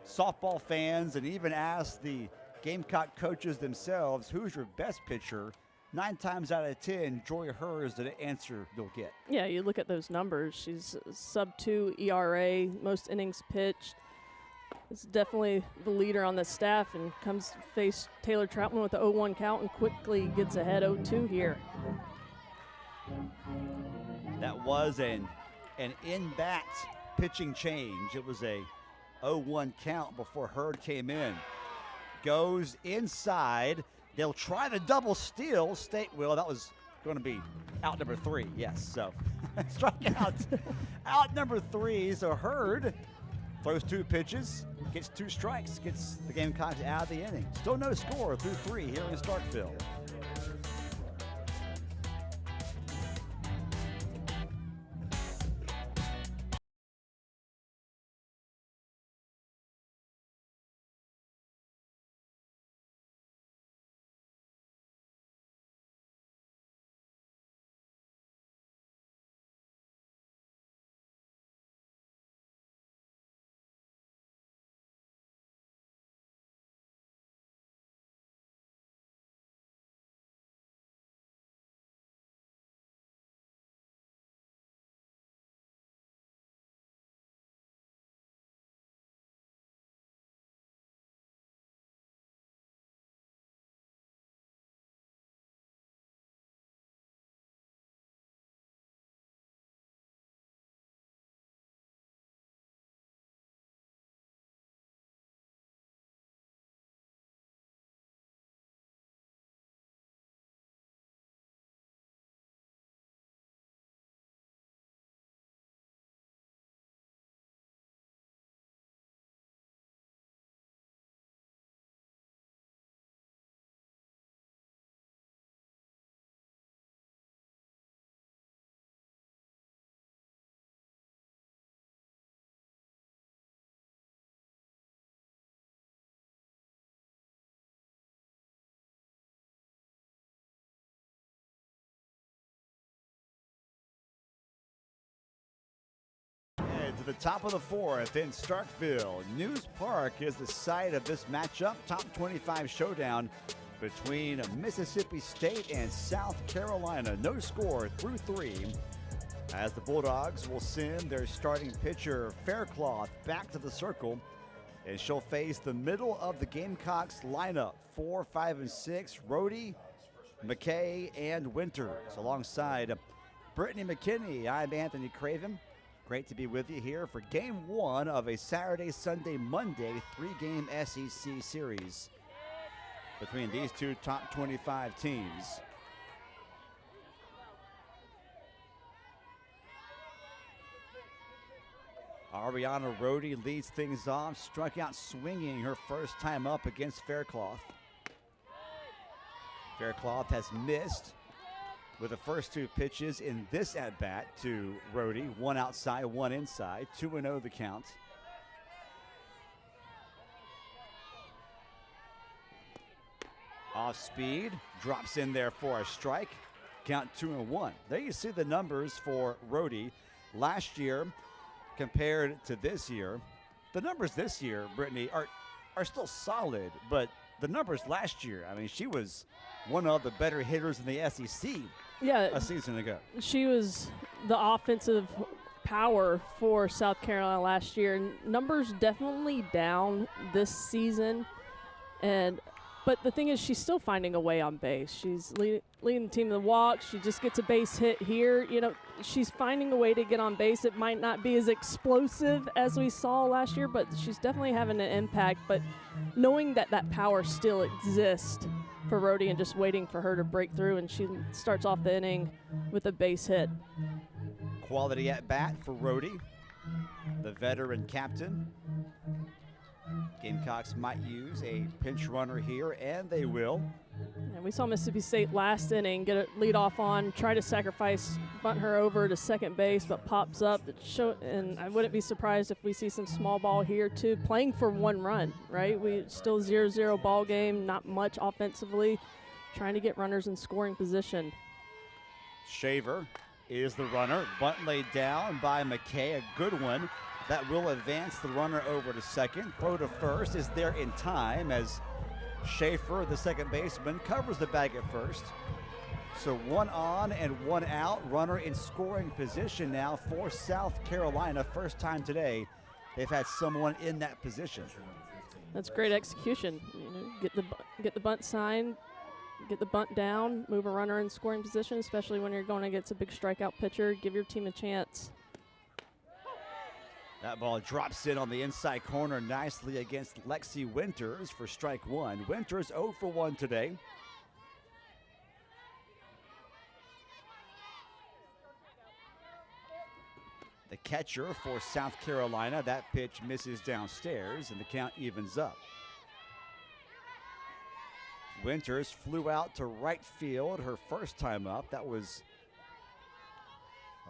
softball fans and even ask the Gamecock coaches themselves, who's your best pitcher, 9 times out of 10, Jory Hurd is the answer you'll get. Yeah, you look at those numbers. She's sub-2 ERA, most innings pitched. Is definitely the leader on the staff, and comes to face Taylor Troutman with the 0-1 count and quickly gets ahead 0-2 here. That was an in-bat pitching change. It was a 0-1 count before Hurd came in. Goes inside. They'll try the double steal. State will. That was going to be out number 3. Yes, so strikeout. Out number 3. So Hurd throws 2 pitches, gets 2 strikes, gets the Gamecocks out of the inning. Still no score through 3 here in Starkville. To the top of the 4th in Starkville. News Park is the site of this matchup, top 25 showdown between Mississippi State and South Carolina. No score through 3. As the Bulldogs will send their starting pitcher, Faircloth, back to the circle, and she'll face the middle of the Gamecocks lineup, 4, 5, and 6, Rhodey, McKay, and Winters. Alongside Brittany McKinney, I'm Anthony Craven. Great to be with you here for Game 1 of a Saturday, Sunday, Monday 3-game SEC series between these two top 25 teams. Ariana Rhodey leads things off, struck out swinging her first time up against Faircloth. Faircloth has missed with the first two pitches in this at-bat to Rhodey. One outside, one inside, 2-0 the count. Off speed, drops in there for a strike. Count 2-1. There you see the numbers for Rhodey. Last year, compared to this year, the numbers this year, Brittany, are still solid, but the numbers last year, I mean, she was one of the better hitters in the SEC a season ago. She was the offensive power for South Carolina last year. Numbers definitely down this season, but the thing is, she's still finding a way on base. She's leading the team in the walks. She just gets a base hit here. You know, she's finding a way to get on base. It might not be as explosive as we saw last year, but she's definitely having an impact. But knowing that that power still exists for Rhodey and just waiting for her to break through, and she starts off the inning with a base hit. Quality at bat for Rhodey, the veteran captain. Gamecocks might use a pinch runner here, and they will. And we saw Mississippi State last inning get a lead off on, try to sacrifice, bunt her over to second base, but pops up. And I wouldn't be surprised if we see some small ball here too, playing for one run, right? We still 0-0 ball game, not much offensively, trying to get runners in scoring position. Shaver is the runner. Bunt laid down by McKay, a good one. That will advance the runner over to second. Throw to first is there in time as Schaefer, the second baseman, covers the bag at first. So one on and one out. Runner in scoring position now for South Carolina. First time today they've had someone in that position. That's great execution. You know, get the bunt sign, get the bunt down, move a runner in scoring position, especially when you're going against a big strikeout pitcher. Give your team a chance. That ball drops in on the inside corner nicely against Lexi Winters for strike one. Winters 0 for 1 today. The catcher for South Carolina, that pitch misses downstairs and the count evens up. Winters flew out to right field her first time up. That was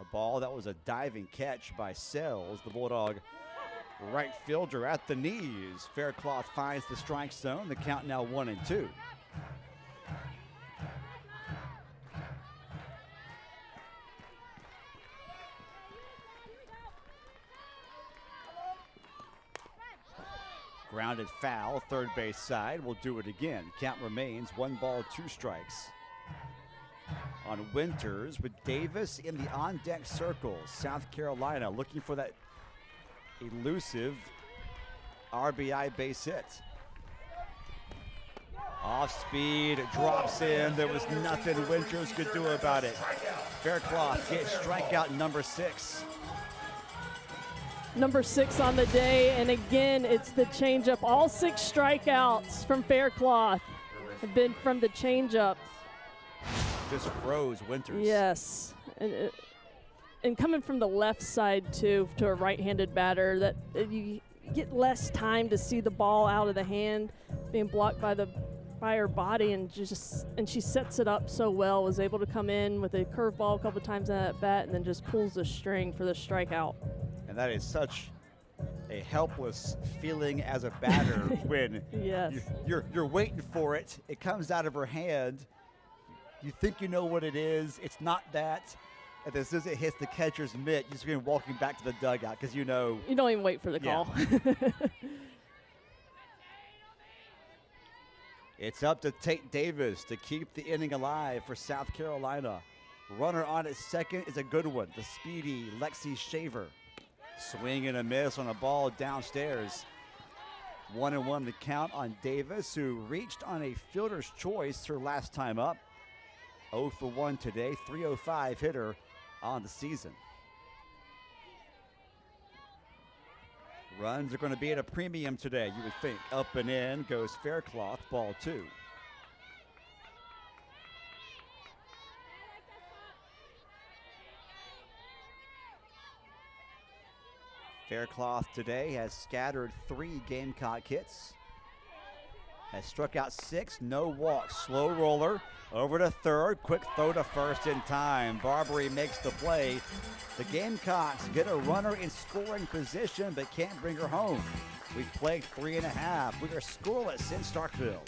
a ball that was a diving catch by Sells, the Bulldog right fielder at the knees. Faircloth finds the strike zone. The count now 1-2. Grounded foul, third base side. We'll do it again. Count remains 1 ball, 2 strikes. On Winters with Davis in the on-deck circle. South Carolina looking for that elusive RBI base hit. Off speed, drops in. There was nothing Winters could do about it. Faircloth gets strikeout number 6. Number 6 on the day, and again, it's the changeup. All 6 strikeouts from Faircloth have been from the changeup. Just froze Winters. Yes, and coming from the left side too to a right-handed batter, that you get less time to see the ball out of the hand, being blocked by her body, and she sets it up so well. Was able to come in with a curveball a couple times on that bat, and then just pulls the string for the strikeout. And that is such a helpless feeling as a batter when yes. you're waiting for it. It comes out of her hand. You think you know what it is. It's not that. And as soon as it hits the catcher's mitt, you're just going walking back to the dugout because you know. You don't even wait for the call. It's up to Tate Davis to keep the inning alive for South Carolina. Runner on at second is a good one. The speedy Lexi Shaver. Swing and a miss on a ball downstairs. 1-1 the count on Davis, who reached on a fielder's choice her last time up. 0 for 1 today, 305 hitter on the season. Runs are going to be at a premium today, you would think. Up and in goes Faircloth, ball 2. Faircloth today has scattered 3 Gamecock hits. Has struck out 6, no walks. Slow roller over to third. Quick throw to first in time. Barbary makes the play. The Gamecocks get a runner in scoring position but can't bring her home. We've played 3.5. We are scoreless in Starkville.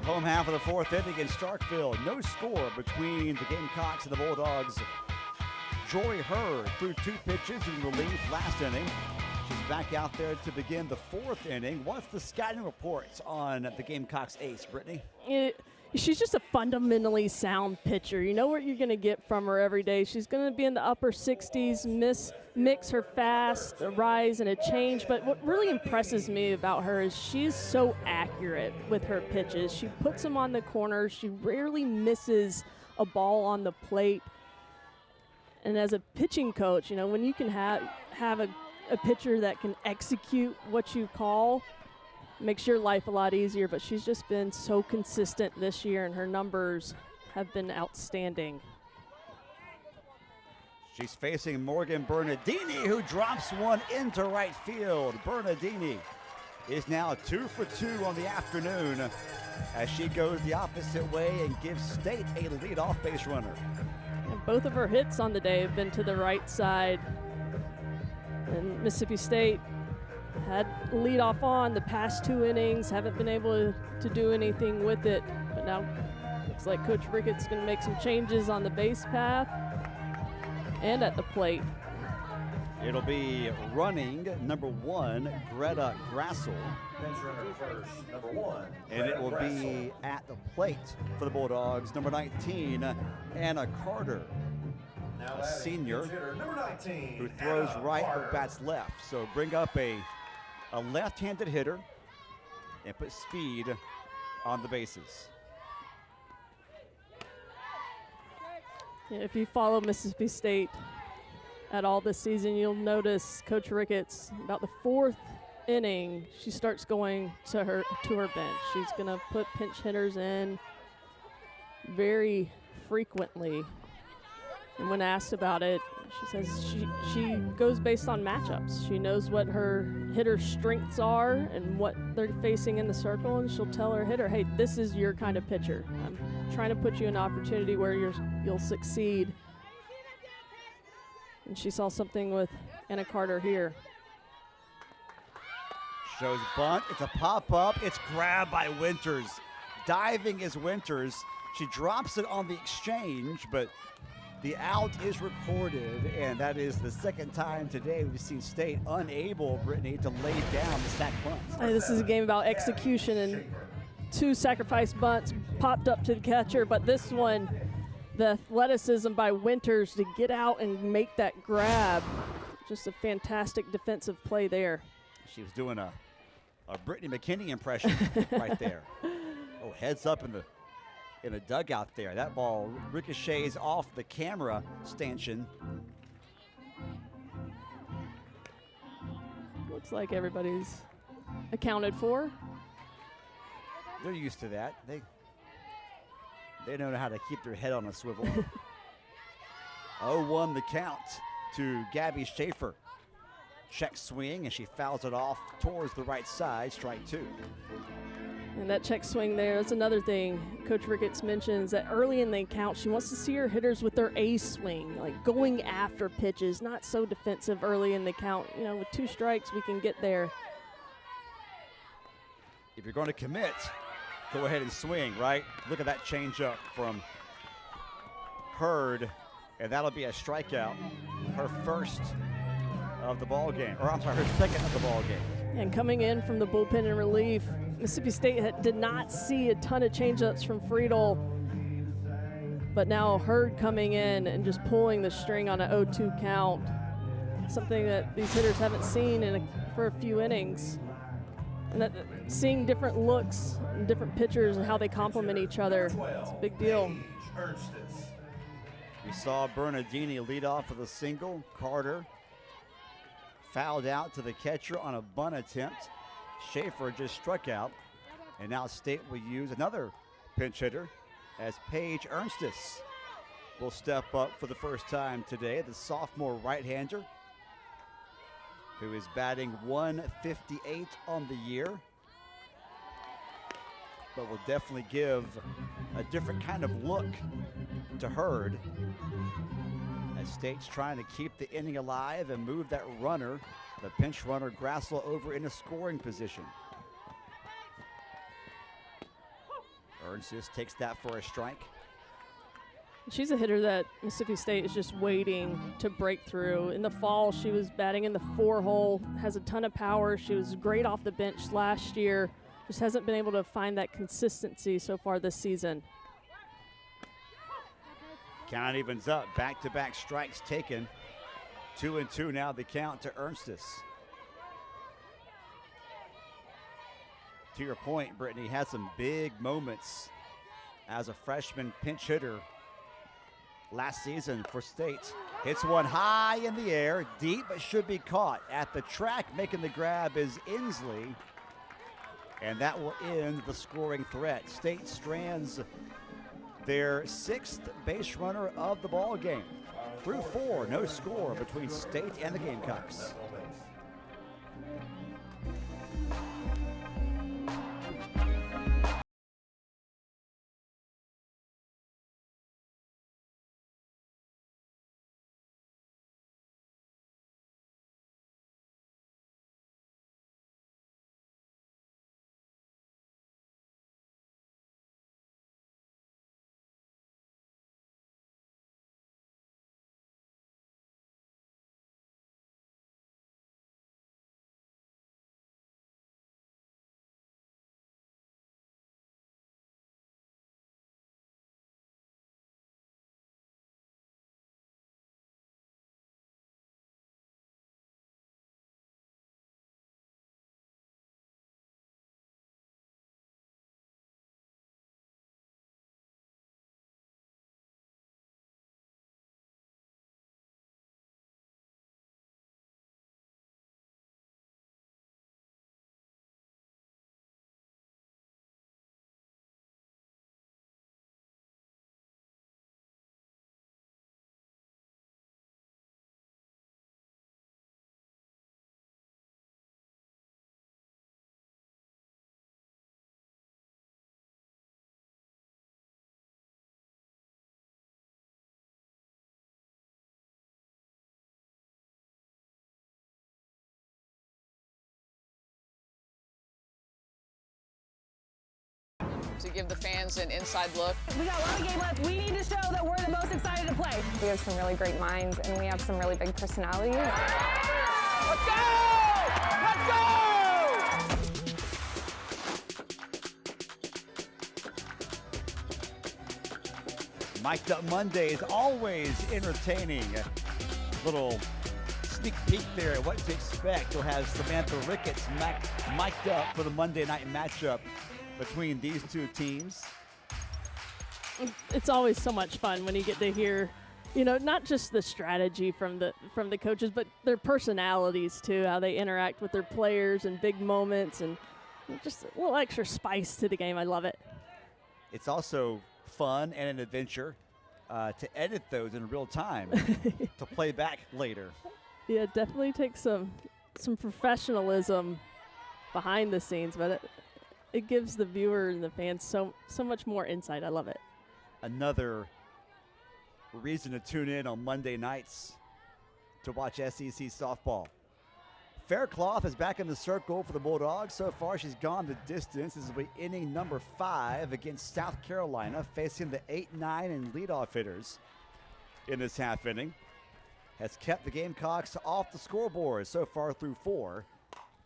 Home half of the 4th inning in Starkville. No score between the Gamecocks and the Bulldogs. Jory Hurd threw 2 pitches in relief last inning. She's back out there to begin the 4th inning. What's the scouting reports on the Gamecocks ace, Brittany? She's just a fundamentally sound pitcher. You know what you're going to get from her every day. She's going to be in the upper 60s, mix her fast, a rise and a change. But what really impresses me about her is she's so accurate with her pitches. She puts them on the corner. She rarely misses a ball on the plate. And as a pitching coach, you know, when you can have a pitcher that can execute what you call, makes your life a lot easier. But she's just been so consistent this year, and her numbers have been outstanding. She's facing Morgan Bernardini, who drops one into right field. Bernardini is now 2 for 2 on the afternoon as she goes the opposite way and gives State a leadoff base runner. And both of her hits on the day have been to the right side. And Mississippi State had lead off on the past 2 innings, haven't been able to do anything with it. But now looks like Coach Ricketts going to make some changes on the base path and at the plate. It'll be running number 1, Greta Grassel. Bench runner first, number 1. And it will be at the plate for the Bulldogs, number 19, Anna Carter. Now A senior hitter, number 19, who throws Anna right Carter. but bats left. So bring up a left-handed hitter and put speed on the bases. If you follow Mississippi State at all this season, you'll notice Coach Ricketts, about the 4th inning, she starts going to her bench. She's going to put pinch hitters in very frequently. And when asked about it, she says she goes based on matchups. She knows what her hitter's strengths are and what they're facing in the circle, and she'll tell her hitter, hey, this is your kind of pitcher. I'm trying to put you in an opportunity where you'll succeed. And she saw something with Anna Carter here. Shows bunt. It's a pop-up. It's grabbed by Winters. Diving is Winters. She drops it on the exchange, but the out is recorded, and that is the second time today we've seen State unable, Brittany, to lay down the sack bunt. Hey, this is a game about execution, and 2 sacrifice bunts popped up to the catcher, but this one, the athleticism by Winters to get out and make that grab. Just a fantastic defensive play there. She was doing a Brittany McKinney impression right there. Oh, heads up in the dugout there. That ball ricochets off the camera stanchion. Looks like everybody's accounted for. They're used to that. They know how to keep their head on a swivel. 0-1 the count to Gabby Schaefer. Check swing, and she fouls it off towards the right side, strike 2. And that check swing there, that's another thing Coach Ricketts mentions, that early in the count, she wants to see her hitters with their A swing, like going after pitches, not so defensive early in the count. You know, with 2 strikes, we can get there. If you're going to commit, go ahead and swing, right? Look at that changeup from Hurd, and that'll be a strikeout. Her first of the ball game, or I'm sorry, her second of the ball game. And coming in from the bullpen in relief, Mississippi State did not see a ton of changeups from Friedel, but now Hurd coming in and just pulling the string on an 0-2 count, something that these hitters haven't seen for a few innings. And that, seeing different looks and different pitchers and how they complement each other, it's a big deal. We saw Bernardini lead off with a single. Carter fouled out to the catcher on a bunt attempt. Schaefer just struck out, and now State will use another pinch hitter as Paige Ernstis will step up for the first time today, the sophomore right-hander who is batting 158 on the year, but will definitely give a different kind of look to Hurd as State's trying to keep the inning alive and move that runner, the pinch runner Grassel, over in a scoring position. Ernstis takes that for a strike. She's a hitter that Mississippi State is just waiting to break through. In the fall, she was batting in the 4-hole, has a ton of power. She was great off the bench last year. Just hasn't been able to find that consistency so far this season. Count evens up, back-to-back strikes taken. 2-2 now the count to Ernstis. To your point, Brittany had some big moments as a freshman pinch hitter last season for State. Hits one high in the air, deep, but should be caught. At the track, making the grab is Inslee, and that will end the scoring threat. State strands their 6th base runner of the ball game. Through 4, no score between State and the Gamecocks. give the fans an inside look. We got a lot of game left. We need to show that we're the most excited to play. We have some really great minds, and we have some really big personalities. Let's go! Let's go! Mic'd Up Monday is always entertaining. A little sneak peek there at what to expect. You'll have Samantha Ricketts mic'd up for the Monday night matchup between these two teams. It's always so much fun when you get to hear, you know, not just the strategy from the coaches, but their personalities too, how they interact with their players and big moments, and just a little extra spice to the game. I love it. It's also fun and an adventure to edit those in real time to play back later. Yeah, it definitely takes some professionalism behind the scenes, but it gives the viewer and the fans so much more insight. I love it. Another reason to tune in on Monday nights to watch SEC softball. Faircloth is back in the circle for the Bulldogs. So far, she's gone the distance. This will be inning number 5 against South Carolina, facing the 8, 9, and leadoff hitters in this half inning. Has kept the Gamecocks off the scoreboard so far through 4.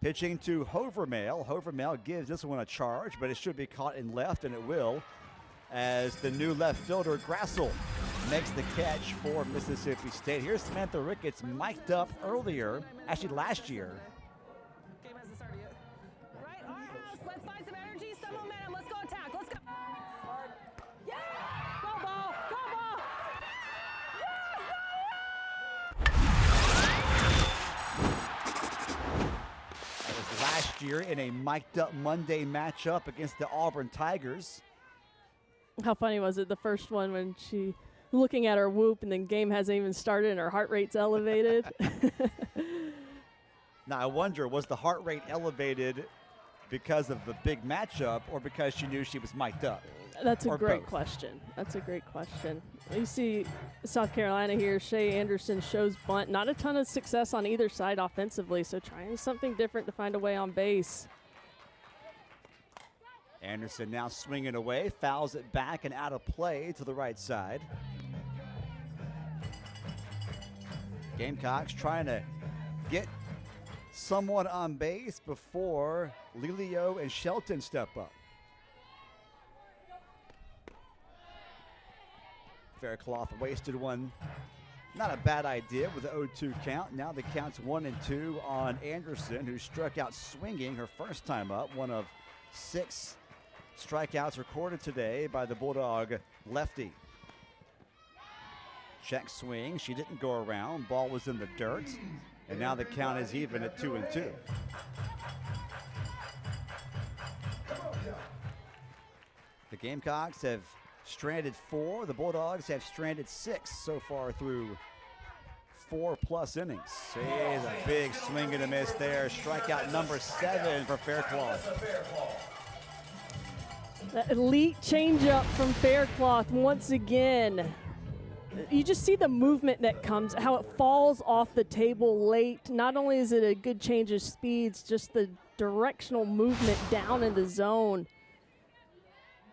Pitching to Hovermail. Hovermail gives this one a charge, but it should be caught in left, and it will, as the new left fielder, Grassel, makes the catch for Mississippi State. Here's Samantha Ricketts, mic'd up earlier, actually last year. Game hasn't started yet. Right, our house. Let's find some energy, some momentum. Let's go attack. Let's go. Yeah! Go ball! Go ball! That was last year in a mic'd up Monday matchup against the Auburn Tigers. How funny was it, the first one, when she looking at her whoop and then game hasn't even started and her heart rate's elevated? Now, I wonder, was the heart rate elevated because of the big matchup or because she knew she was mic'd up? That's a Or great both? question. That's a great question. You see South Carolina here, Shea Anderson shows bunt. Not a ton of success on either side offensively, so trying something different to find a way on base. Anderson now swinging away, fouls it back and out of play to the right side. Gamecocks trying to get someone on base before Lilio and Shelton step up. Faircloth wasted one. Not a bad idea with the 0-2 count. Now the count's 1-2 on Anderson, who struck out swinging her first time up, one of 6 strikeouts recorded today by the Bulldog lefty. Check swing. She didn't go around. Ball was in the dirt. And now the count is even at 2-2. The Gamecocks have stranded 4. The Bulldogs have stranded 6 so far through 4+ innings. See, a big swing and a miss there. Strikeout number 7 for Faircloth. That elite changeup from Faircloth once again. You just see the movement that comes, how it falls off the table late. Not only is it a good change of speeds, just the directional movement down in the zone.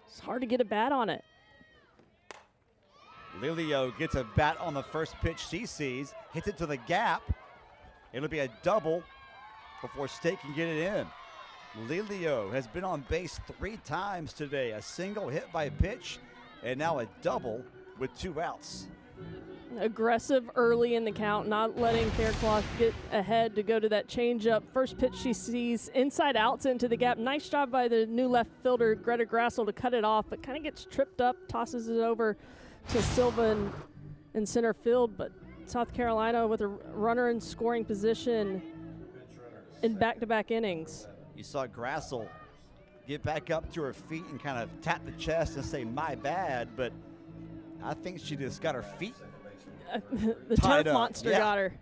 It's hard to get a bat on it. Lilio gets a bat on the first pitch she sees, hits it to the gap. It'll be a double before State can get it in. Lilio has been on base 3 times today. A single hit by pitch, and now a double with 2 outs. Aggressive early in the count, not letting Faircloth get ahead to go to that changeup. First pitch she sees, inside outs into the gap. Nice job by the new left fielder, Greta Grassel, to cut it off, but kind of gets tripped up, tosses it over to Silva in center field. But South Carolina with a runner in scoring position in back-to-back innings. You saw Grassel get back up to her feet and kind of tap the chest and say, "My bad," but I think she just got her feet The tied turf up. monster Yeah. got her.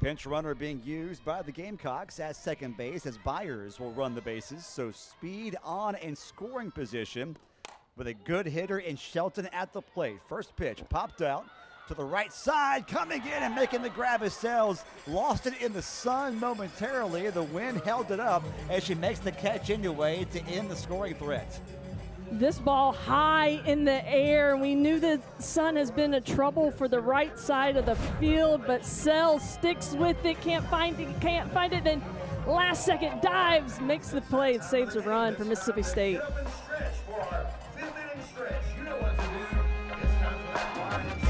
Pinch runner being used by the Gamecocks at second base as Byers will run the bases. So speed on and scoring position with a good hitter in Shelton at the plate. First pitch popped out. to the right side, coming in and making the grab as Sells lost it in the sun momentarily. The wind held it up as she makes the catch anyway to end the scoring threat. This ball high in the air. We knew the sun has been a trouble for the right side of the field, but Sells sticks with it, can't find it, then last second dives, makes the play, and saves a run for Mississippi State. Stretch for our 5th inning stretch. You know what to do. It's time for that YMCA.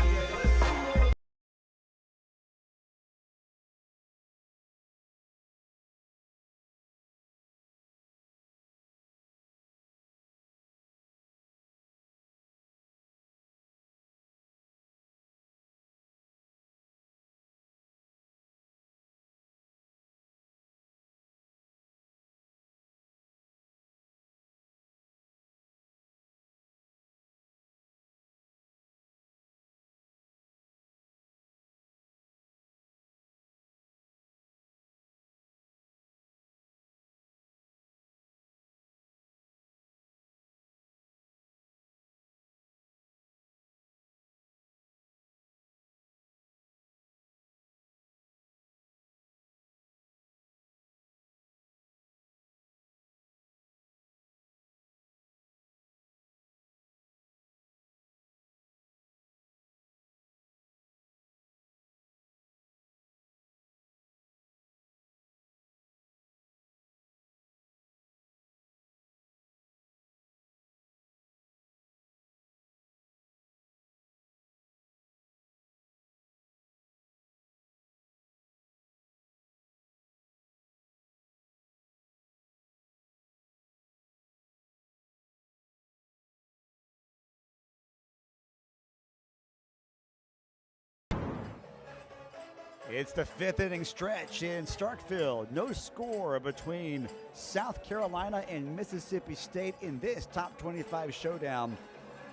It's the 5th inning stretch in Starkville. No score between South Carolina and Mississippi State in this top 25 showdown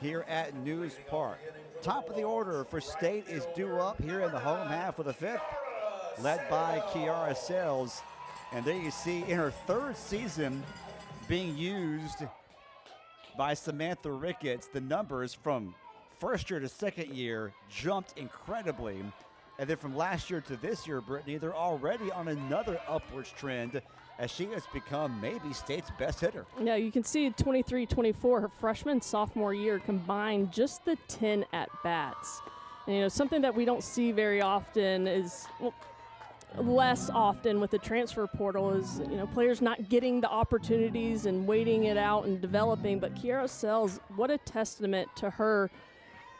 here at News Park. Top of the order for State is due up here in the home half of the 5th, led by Kiara Sells. And there you see in her 3rd season being used by Samantha Ricketts, the numbers from 1st year to 2nd year jumped incredibly. And then from last year to this year, Brittany, they're already on another upwards trend as she has become maybe State's best hitter. Yeah, you can see 23-24, her freshman, sophomore year combined just the 10 at-bats. And, you know, something that we don't see very often is, well, less often with the transfer portal is, you know, players not getting the opportunities and waiting it out and developing. But Kiara Sells, what a testament to her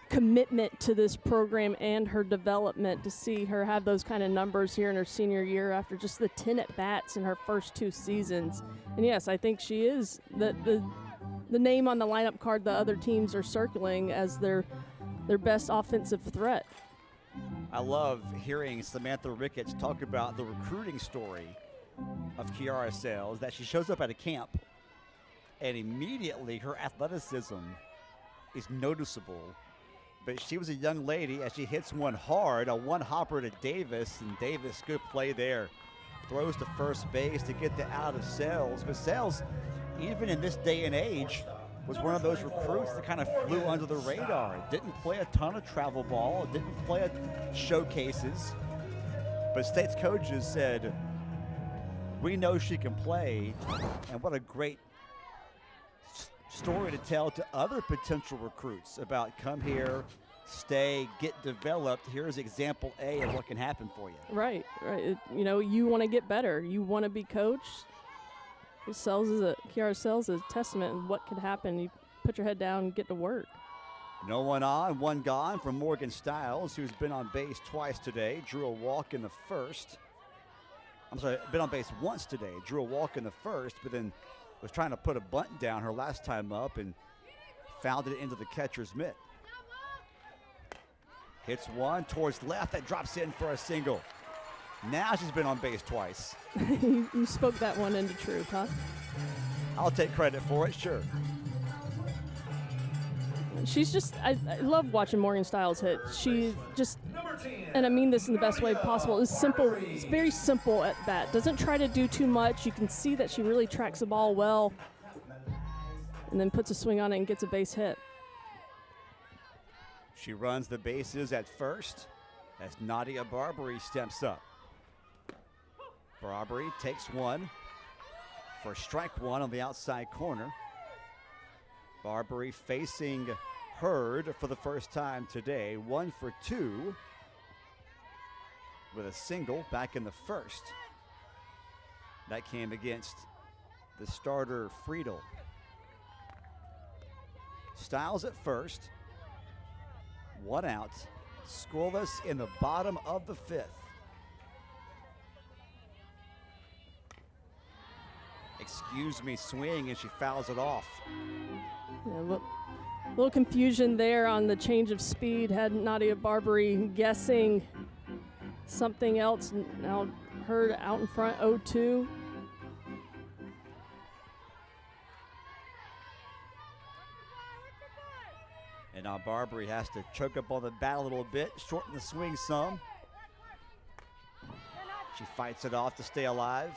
commitment to this program and her development to see her have those kind of numbers here in her senior year after just the 10 at-bats in her first 2 seasons. And yes, I think she is the name on the lineup card the other teams are circling as their best offensive threat. I love hearing Samantha Ricketts talk about the recruiting story of Kiara Sells, that she shows up at a camp and immediately her athleticism is noticeable. But she was a young lady as she hits one hard, a one-hopper to Davis, and Davis, good play there. Throws to first base to get the out of Sells. But Sells, even in this day and age, was one of those recruits that kind of flew under the radar. Didn't play a ton of travel ball, didn't play at showcases. But State's coaches said, we know she can play, and what a great story to tell to other potential recruits about come here, stay, get developed. Here's example A of what can happen for you. Right. You know, you want to get better. You want to be coached. Kiara Sells is a testament of what could happen. You put your head down and get to work. No one on, one gone from Morgan Stiles, who's been on base twice today. Drew a walk in the first. I'm sorry, been on base once today. Drew a walk in the first, but then was trying to put a bunt down her last time up and fouled it into the catcher's mitt. Hits one towards left, that drops in for a single. Now she's been on base twice. You spoke that one into truth, huh? I'll take credit for it, sure. She's just, I love watching Morgan Stiles hit. She just, and I mean this in the best way possible, is simple. It's very simple at bat. Doesn't try to do too much. You can see that she really tracks the ball well and then puts a swing on it and gets a base hit. She runs the bases at first as Nadia Barbary steps up. Barbary takes one for strike one on the outside corner. Barbary facing Hurd for the first time today, 1 for 2 with a single back in the first. That came against the starter Friedel. Styles at first, 1 out, scoreless in the bottom of the 5th. Excuse me, swing, and she fouls it off. Yeah, little confusion there on the change of speed. Had Nadia Barbary guessing something else. Now Hurd out in front, 0-2. And now Barbary has to choke up on the bat a little bit, shorten the swing some. She fights it off to stay alive.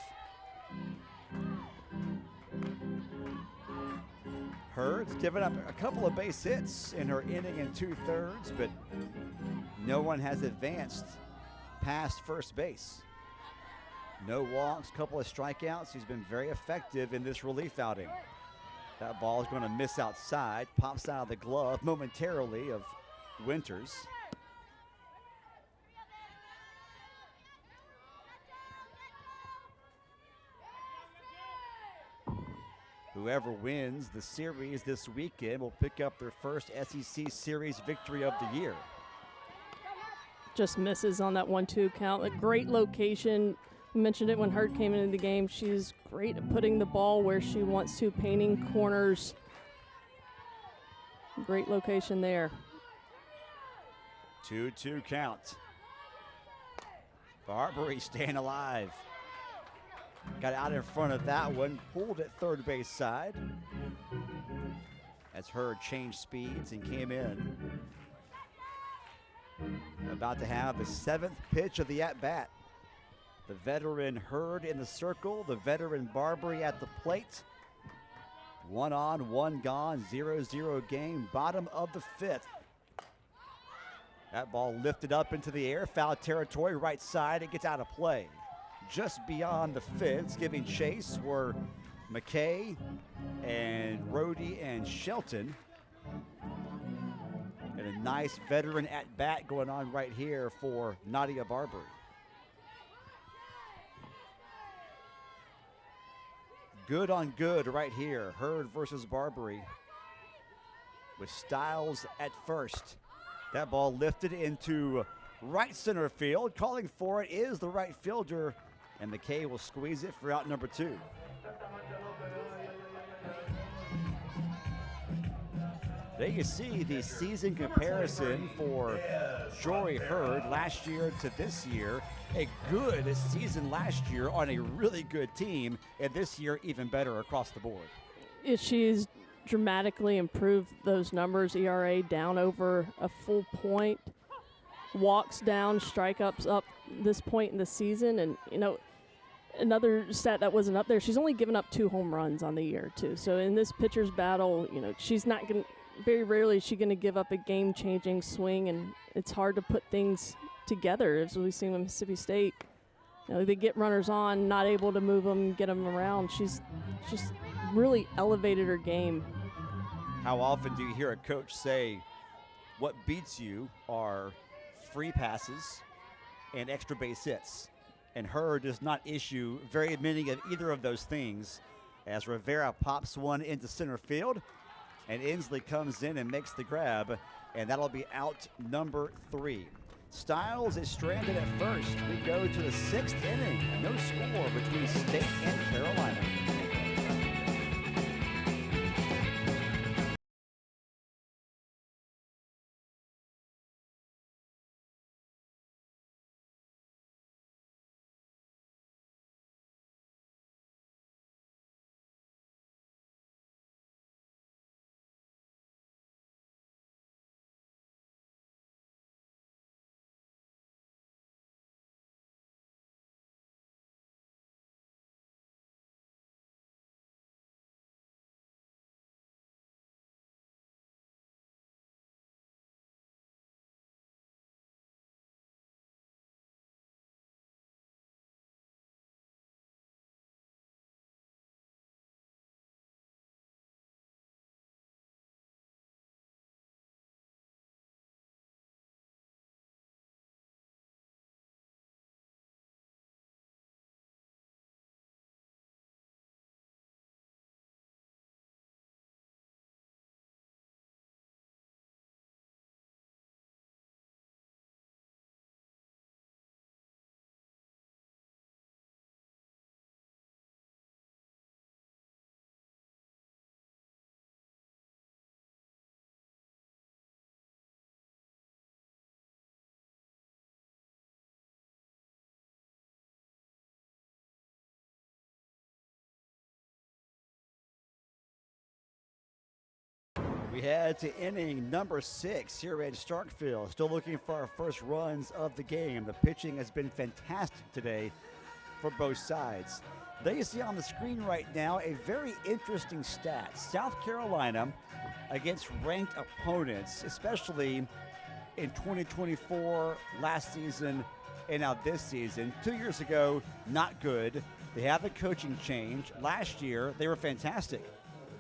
Hurd's given up a couple of base hits in her inning and 2/3, but no one has advanced past first base. No walks, couple of strikeouts. He's been very effective in this relief outing. That ball is going to miss outside, pops out of the glove momentarily of Winters. Whoever wins the series this weekend will pick up their first SEC Series victory of the year. Just misses on that 1-2 count. A great location. We mentioned it when Hurd came into the game. She's great at putting the ball where she wants to, painting corners. Great location there. 2-2 count. Barbary staying alive. Got out in front of that one, pulled at third base side as Hurd changed speeds and came in. About to have the 7th pitch of the at-bat. The veteran Hurd in the circle, the veteran Barbary at the plate. 1 on, 1 gone, 0-0 game, bottom of the 5th. That ball lifted up into the air, foul territory, right side, it gets out of play. Just beyond the fence, giving chase were McKay and Rhodey and Shelton. And a nice veteran at bat going on right here for Nadia Barbary. Good on good right here. Hurd versus Barbary with Styles at first. That ball lifted into right center field. Calling for it is the right fielder, and McKay will squeeze it for out number 2. There you see the season comparison for Jory Hurd last year to this year. A good season last year on a really good team, and this year even better across the board. She's dramatically improved those numbers. ERA down over a full point. Walks down, strikeouts up this point in the season, and you know, another stat that wasn't up there, she's only given up 2 home runs on the year too. So in this pitcher's battle, you know, she's not going to, very rarely is she going to give up a game-changing swing, and it's hard to put things together, as we've seen with Mississippi State. You know, they get runners on, not able to move them, get them around. She's just really elevated her game. How often do you hear a coach say, what beats you are free passes and extra base hits? And Hurd does not issue very many of either of those things, as Rivera pops one into center field, and Inslee comes in and makes the grab, and that'll be out number 3. Styles is stranded at first. We go to the 6th inning. No score between State and Carolina. We head to inning number 6 here at Starkville. Still looking for our first runs of the game. The pitching has been fantastic today for both sides. There you see on the screen right now a very interesting stat. South Carolina against ranked opponents, especially in 2024, last season, and now this season. 2 years ago, not good. They have the coaching change. Last year, they were fantastic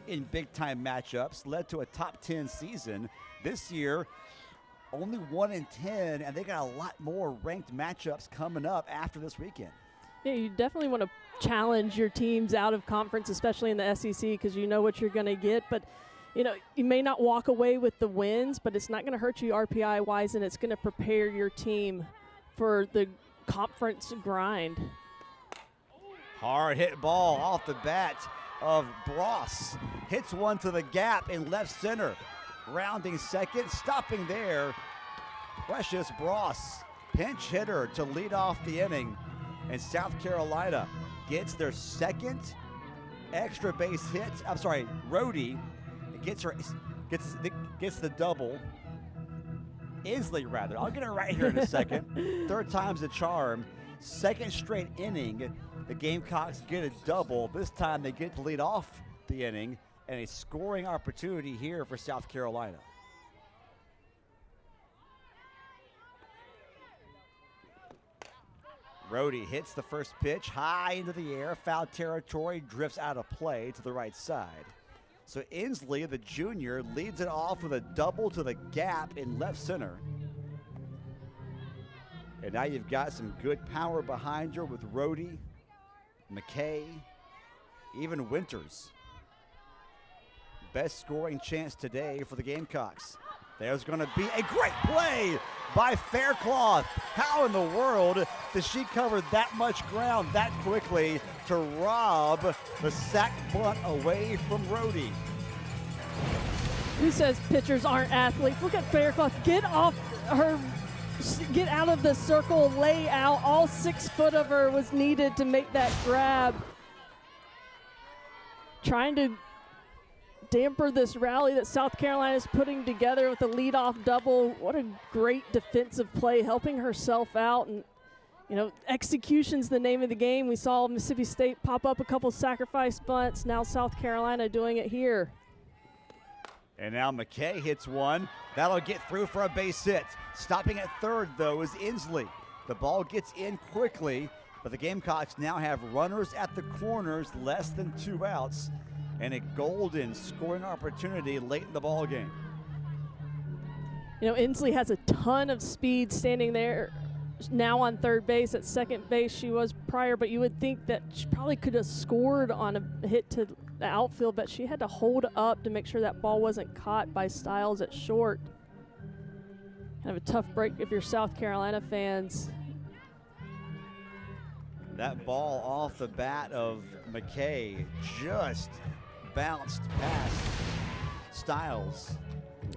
in big-time matchups, led to a top 10 season. This year, only 1-10, and they got a lot more ranked matchups coming up after this weekend. Yeah, you definitely want to challenge your teams out of conference, especially in the SEC, because you know what you're going to get. But, you know, you may not walk away with the wins, but it's not going to hurt you RPI-wise, and it's going to prepare your team for the conference grind. Hard hit ball off the bat of Bross. Hits one to the gap in left center. Rounding second, stopping there. Precious Bross, pinch hitter to lead off the inning. And South Carolina gets their second extra base hit. I'm sorry, Rhodey gets the double. Inslee, rather. I'll get it right here in a second. Third time's a charm. Second straight inning, the Gamecocks get a double. This time they get to lead off the inning, and a scoring opportunity here for South Carolina. Rhodey hits the first pitch high into the air. Foul territory, drifts out of play to the right side. So Inslee, the junior, leads it off with a double to the gap in left center. And now you've got some good power behind you with Rhodey, McKay, even Winters. Best scoring chance today for the Gamecocks. There's going to be a great play by Faircloth. How in the world does she cover that much ground that quickly to rob the sack bunt away from Rhodey? Who says pitchers aren't athletes? Look at Faircloth. Get out of the circle, lay out. All 6 foot of her was needed to make that grab. Trying to damper this rally that South Carolina is putting together with a leadoff double. What a great defensive play, helping herself out. And, you know, execution's the name of the game. We saw Mississippi State pop up a couple sacrifice bunts. Now South Carolina doing it here. And now McKay hits one. That'll get through for a base hit. Stopping at third, though, is Inslee. The ball gets in quickly, but the Gamecocks now have runners at the corners, less than 2 outs, and a golden scoring opportunity late in the ball game. You know, Inslee has a ton of speed standing there now on third base. At second base she was prior, but you would think that she probably could have scored on a hit to the outfield, but she had to hold up to make sure that ball wasn't caught by Styles at short. Kind of a tough break if you're South Carolina fans. That ball off the bat of McKay just bounced past Styles.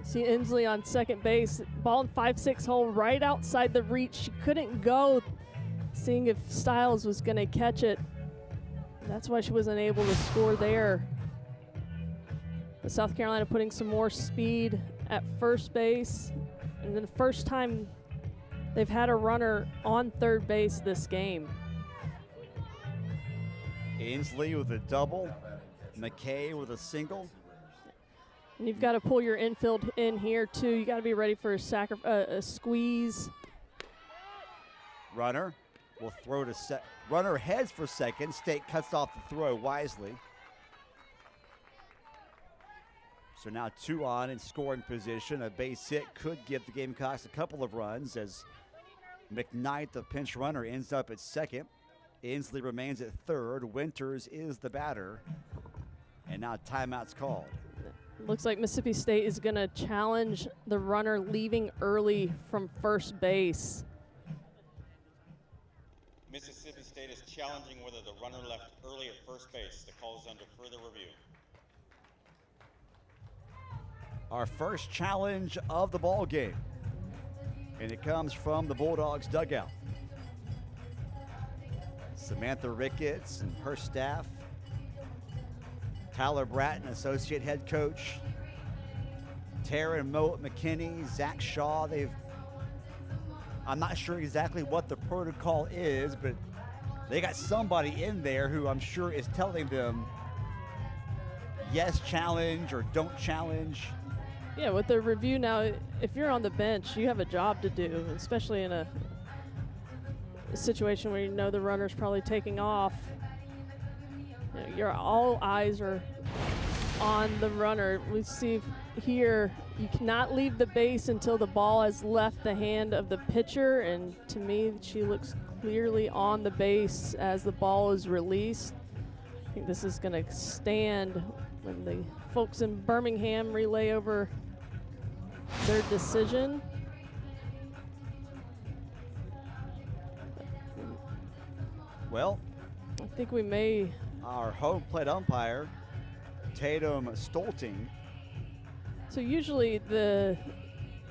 See Inslee on second base, ball in 5-6 hole right outside the reach. She couldn't go, seeing if Styles was going to catch it. That's why she wasn't able to score there. But South Carolina putting some more speed at first base. And then the first time they've had a runner on third base this game. Inslee with a double, McKay with a single. And you've got to pull your infield in here too. You got to be ready for a squeeze. Runner will throw to runner heads for second. State cuts off the throw wisely. So now 2 on in scoring position. A base hit could give the Gamecocks a couple of runs as McKnight, the pinch runner, ends up at second. Inslee remains at third. Winters is the batter. And now timeout's called. Looks like Mississippi State is going to challenge the runner leaving early from first base. Mississippi State is challenging whether the runner left early at first base. The call is under further review. Our first challenge of the ball game. And it comes from the Bulldogs dugout. Samantha Ricketts and her staff. Tyler Bratton, associate head coach. Taryn Moat McKinney, Zach Shaw, I'm not sure exactly what the protocol is, but they got somebody in there who I'm sure is telling them, yes, challenge or don't challenge. Yeah, with the review now, if you're on the bench, you have a job to do, especially in a situation where you know the runner's probably taking off. All eyes are on the runner. We see here, you cannot leave the base until the ball has left the hand of the pitcher, and to me, she looks clearly on the base as the ball is released. I think this is going to stand when the folks in Birmingham relay over their decision. Well, I think we may. Our home plate umpire, Tatum Stolting. So usually the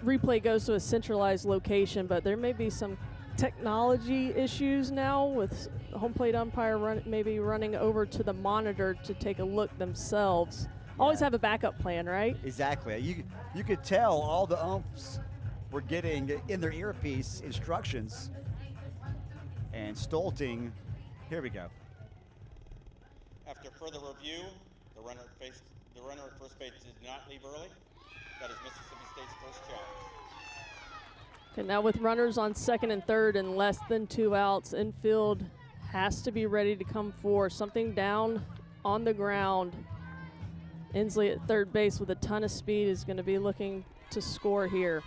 replay goes to a centralized location, but there may be some technology issues now with home plate umpire maybe running over to the monitor to take a look themselves. Always have a backup plan, right? Exactly. You could tell all the umps were getting in their earpiece instructions. And Stolting, here we go. After further review, the runner at first base did not leave early. That is Mississippi State's first challenge. Okay, now with runners on second and third and less than 2 outs, infield has to be ready to come for something down on the ground. Inslee at third base with a ton of speed is going to be looking to score here.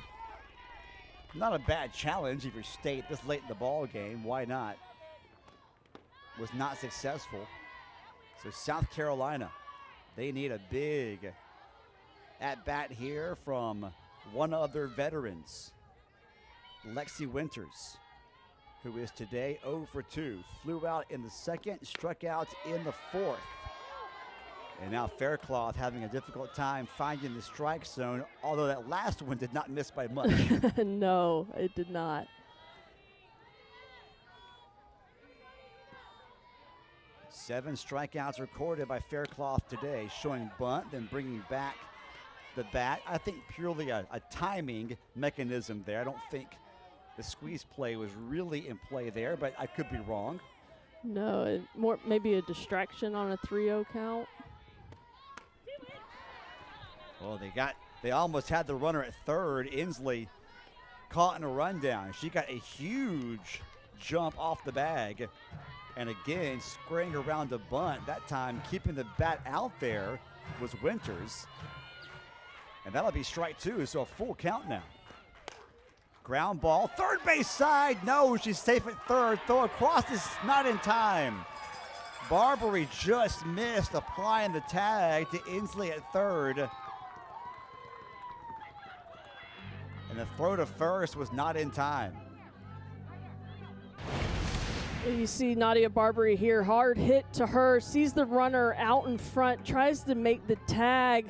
Not a bad challenge if you're State this late in the ball game. Why not? Was not successful. So South Carolina, they need a big at-bat here from one of their veterans, Lexi Winters, who is today 0 for 2. Flew out in the second, struck out in the fourth. And now Faircloth having a difficult time finding the strike zone, although that last one did not miss by much. No, it did not. Seven strikeouts recorded by Faircloth today, showing bunt, then bringing back the bat. I think purely a timing mechanism there. I don't think the squeeze play was really in play there, but I could be wrong. No, more maybe a distraction on a 3-0 count. Well, they almost had the runner at third. Inslee caught in a rundown. She got a huge jump off the bag. And again, squaring around a bunt. That time, keeping the bat out there was Winters. And that'll be strike two, so a full count now. Ground ball, third base side. No, she's safe at third. Throw across is not in time. Barbary just missed applying the tag to Inslee at third. And the throw to first was not in time. You see Nadia Barbary here, hard hit to her, sees the runner out in front, tries to make the tag.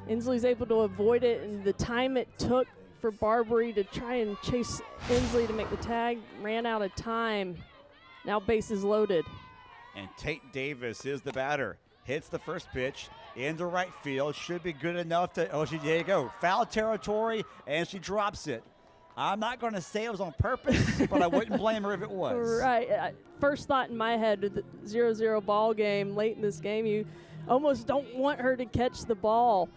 Inslee's able to avoid it, and the time it took for Barbary to try and chase Inslee to make the tag ran out of time. Now bases loaded. And Tate Davis is the batter. Hits the first pitch into right field. Should be good enough to, there you go. Foul territory, and she drops it. I'm not going to say it was on purpose, but I wouldn't blame her if it was. Right. First thought in my head with the 0-0 ball game late in this game, you almost don't want her to catch the ball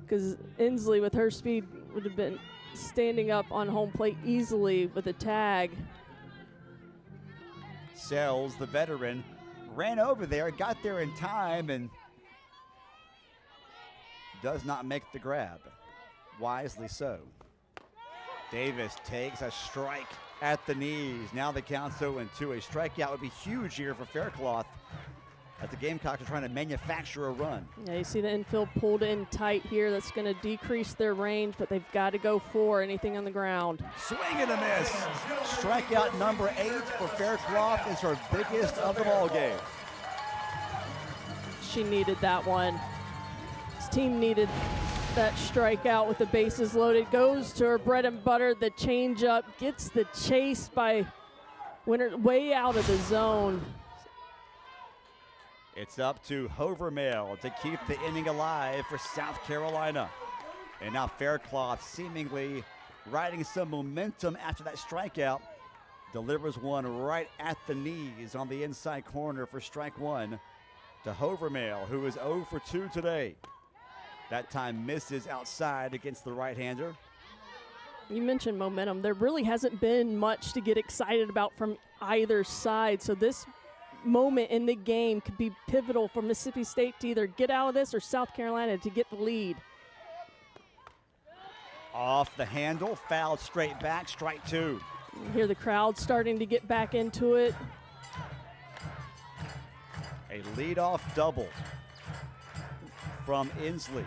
because Inslee with her speed would have been standing up on home plate easily with a tag. Sells, the veteran, ran over there, got there in time, and does not make the grab. Wisely so. Davis takes a strike at the knees. Now the count's 0-2. A strikeout would be huge here for Faircloth as the Gamecocks are trying to manufacture a run. Yeah, you see the infield pulled in tight here. That's going to decrease their range, but they've got to go for anything on the ground. Swing and a miss. Strikeout number 8 for Faircloth is her biggest of the ball game. She needed that one. This team needed that strikeout with the bases loaded. Goes to her bread and butter, the changeup, gets the chase by Winter way out of the zone. It's up to Hovermail to keep the inning alive for South Carolina. And now Faircloth seemingly riding some momentum after that strikeout. Delivers one right at the knees on the inside corner for strike one to Hovermail, who is 0 for 2 today. That time misses outside against the right-hander. You mentioned momentum. There really hasn't been much to get excited about from either side. So this moment in the game could be pivotal for Mississippi State to either get out of this or South Carolina to get the lead. Off the handle, fouled straight back, strike two. You hear the crowd starting to get back into it. A leadoff double from Inslee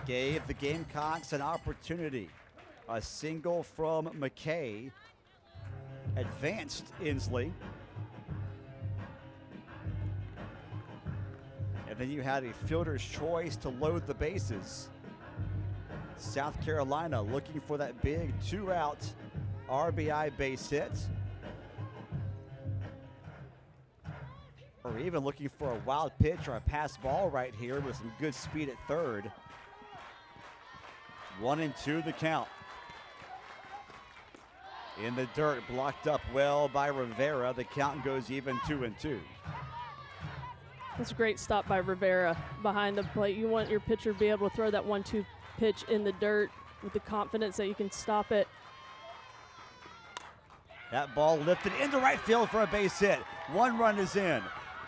gave the Gamecocks an opportunity. A single from McKay advanced Inslee. And then you had a fielder's choice to load the bases. South Carolina looking for that big 2-out RBI base hit. Or even looking for a wild pitch or a pass ball right here with some good speed at third. 1-2 the count. In the dirt, blocked up well by Rivera. The count goes even 2-2. That's a great stop by Rivera behind the plate. You want your pitcher to be able to throw that 1-2 pitch in the dirt with the confidence that you can stop it. That ball lifted into right field for a base hit. 1 run is in.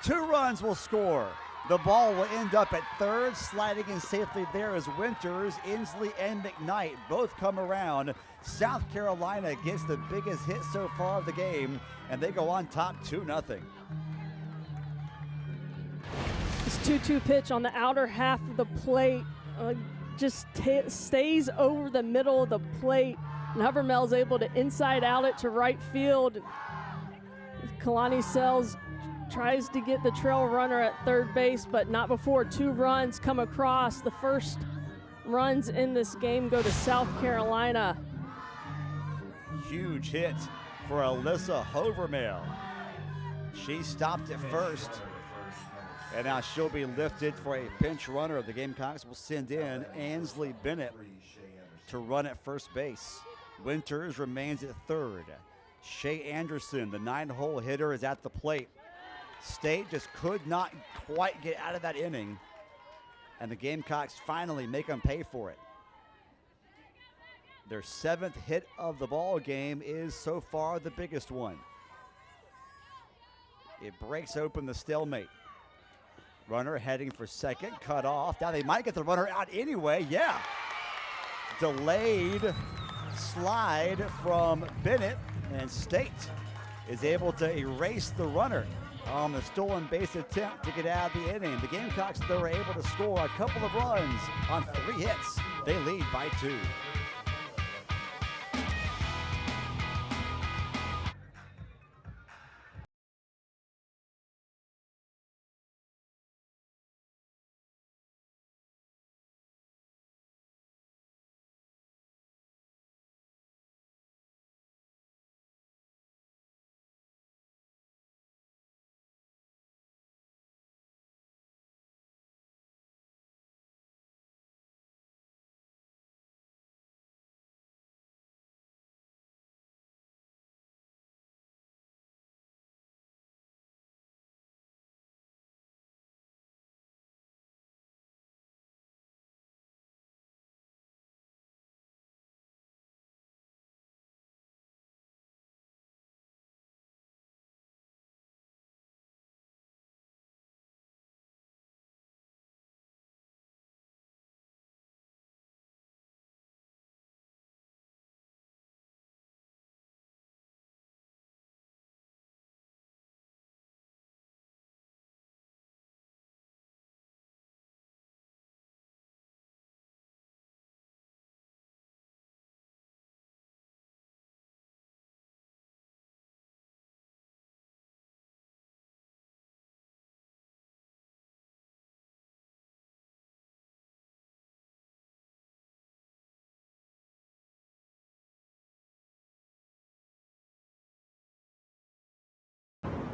2 runs will score. The ball will end up at third. Sliding in safely there is Winters, Inslee, and McKnight both come around. South Carolina gets the biggest hit so far of the game, and they go on top 2-0. This 2-2 pitch on the outer half of the plate just stays over the middle of the plate. And Hovermail's able to inside out it to right field. Kalani Sells tries to get the trail runner at third base, but not before 2 runs come across. The first runs in this game go to South Carolina. Huge hit for Alyssa Hovermail. She stopped at first, and now she'll be lifted for a pinch runner. The Gamecocks will send in Ansley Bennett to run at first base. Winters remains at third. Shea Anderson, the 9-hole hitter, is at the plate. State just could not quite get out of that inning, and the Gamecocks finally make them pay for it. Their 7th hit of the ball game is so far the biggest one. It breaks open the stalemate. Runner heading for second, cut off. Now they might get the runner out anyway. Yeah. Delayed slide from Bennett, and State is able to erase the runner on the stolen base attempt to get out of the inning. The Gamecocks, though, are able to score a couple of runs on 3 hits. They lead by 2.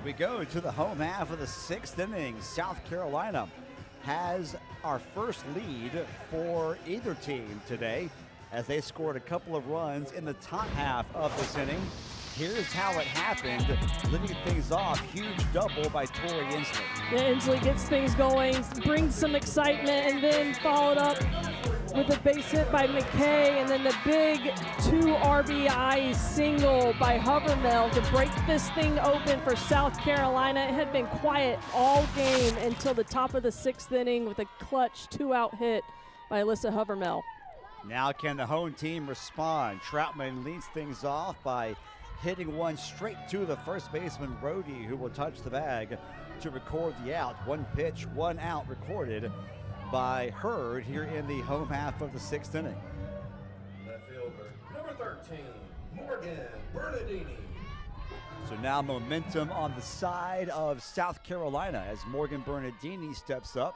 We go to the home half of the 6th inning. South Carolina has our first lead for either team today as they scored a couple of runs in the top half of this inning. Here's how it happened, leading things off, huge double by Tori Inslee. Yeah, Inslee gets things going, brings some excitement, and then followed up with a base hit by McKay, and then the big 2 RBI single by Havermel to break this thing open for South Carolina. It had been quiet all game until the top of the 6th inning with a clutch 2-out hit by Alyssa Havermel. Now can the home team respond? Troutman leads things off by hitting one straight to the first baseman, Brody, who will touch the bag to record the out. 1 pitch, 1 out recorded by Hurd here in the home half of the 6th inning. Left fielder, number 13, Morgan Bernardini. So now momentum on the side of South Carolina as Morgan Bernardini steps up.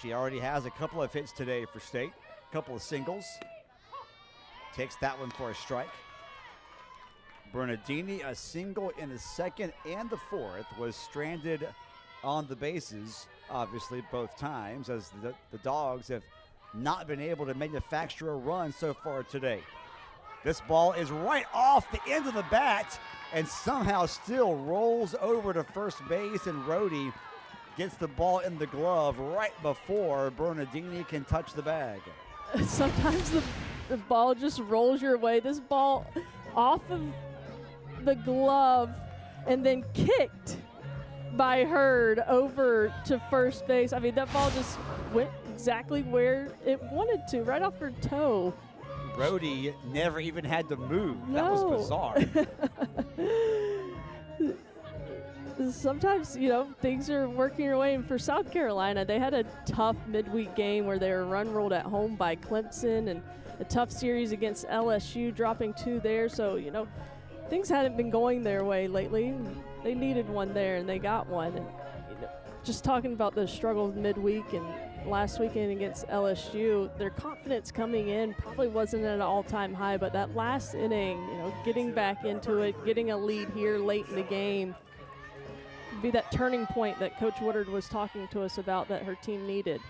She already has a couple of hits today for State, a couple of singles. Takes that one for a strike. Bernardini, a single in the 2nd and the 4th, was stranded on the bases, obviously both times, as the Dogs have not been able to manufacture a run so far today. This ball is right off the end of the bat and somehow still rolls over to first base, and Rhodey gets the ball in the glove right before Bernardini can touch the bag. Sometimes the ball just rolls your way. This ball off of the glove and then kicked by Hurd over to first base. I mean, that ball just went exactly where it wanted to, right off her toe. Brody never even had to move. No. That was bizarre. Sometimes, things are working their way. And for South Carolina, they had a tough midweek game where they were run ruled at home by Clemson, and a tough series against LSU, dropping 2 there. So, things hadn't been going their way lately. They needed one there, and they got one. And just talking about the struggles midweek and last weekend against LSU, their confidence coming in probably wasn't at an all-time high, but that last inning, getting back into it, getting a lead here late in the game, would be that turning point that Coach Woodard was talking to us about that her team needed.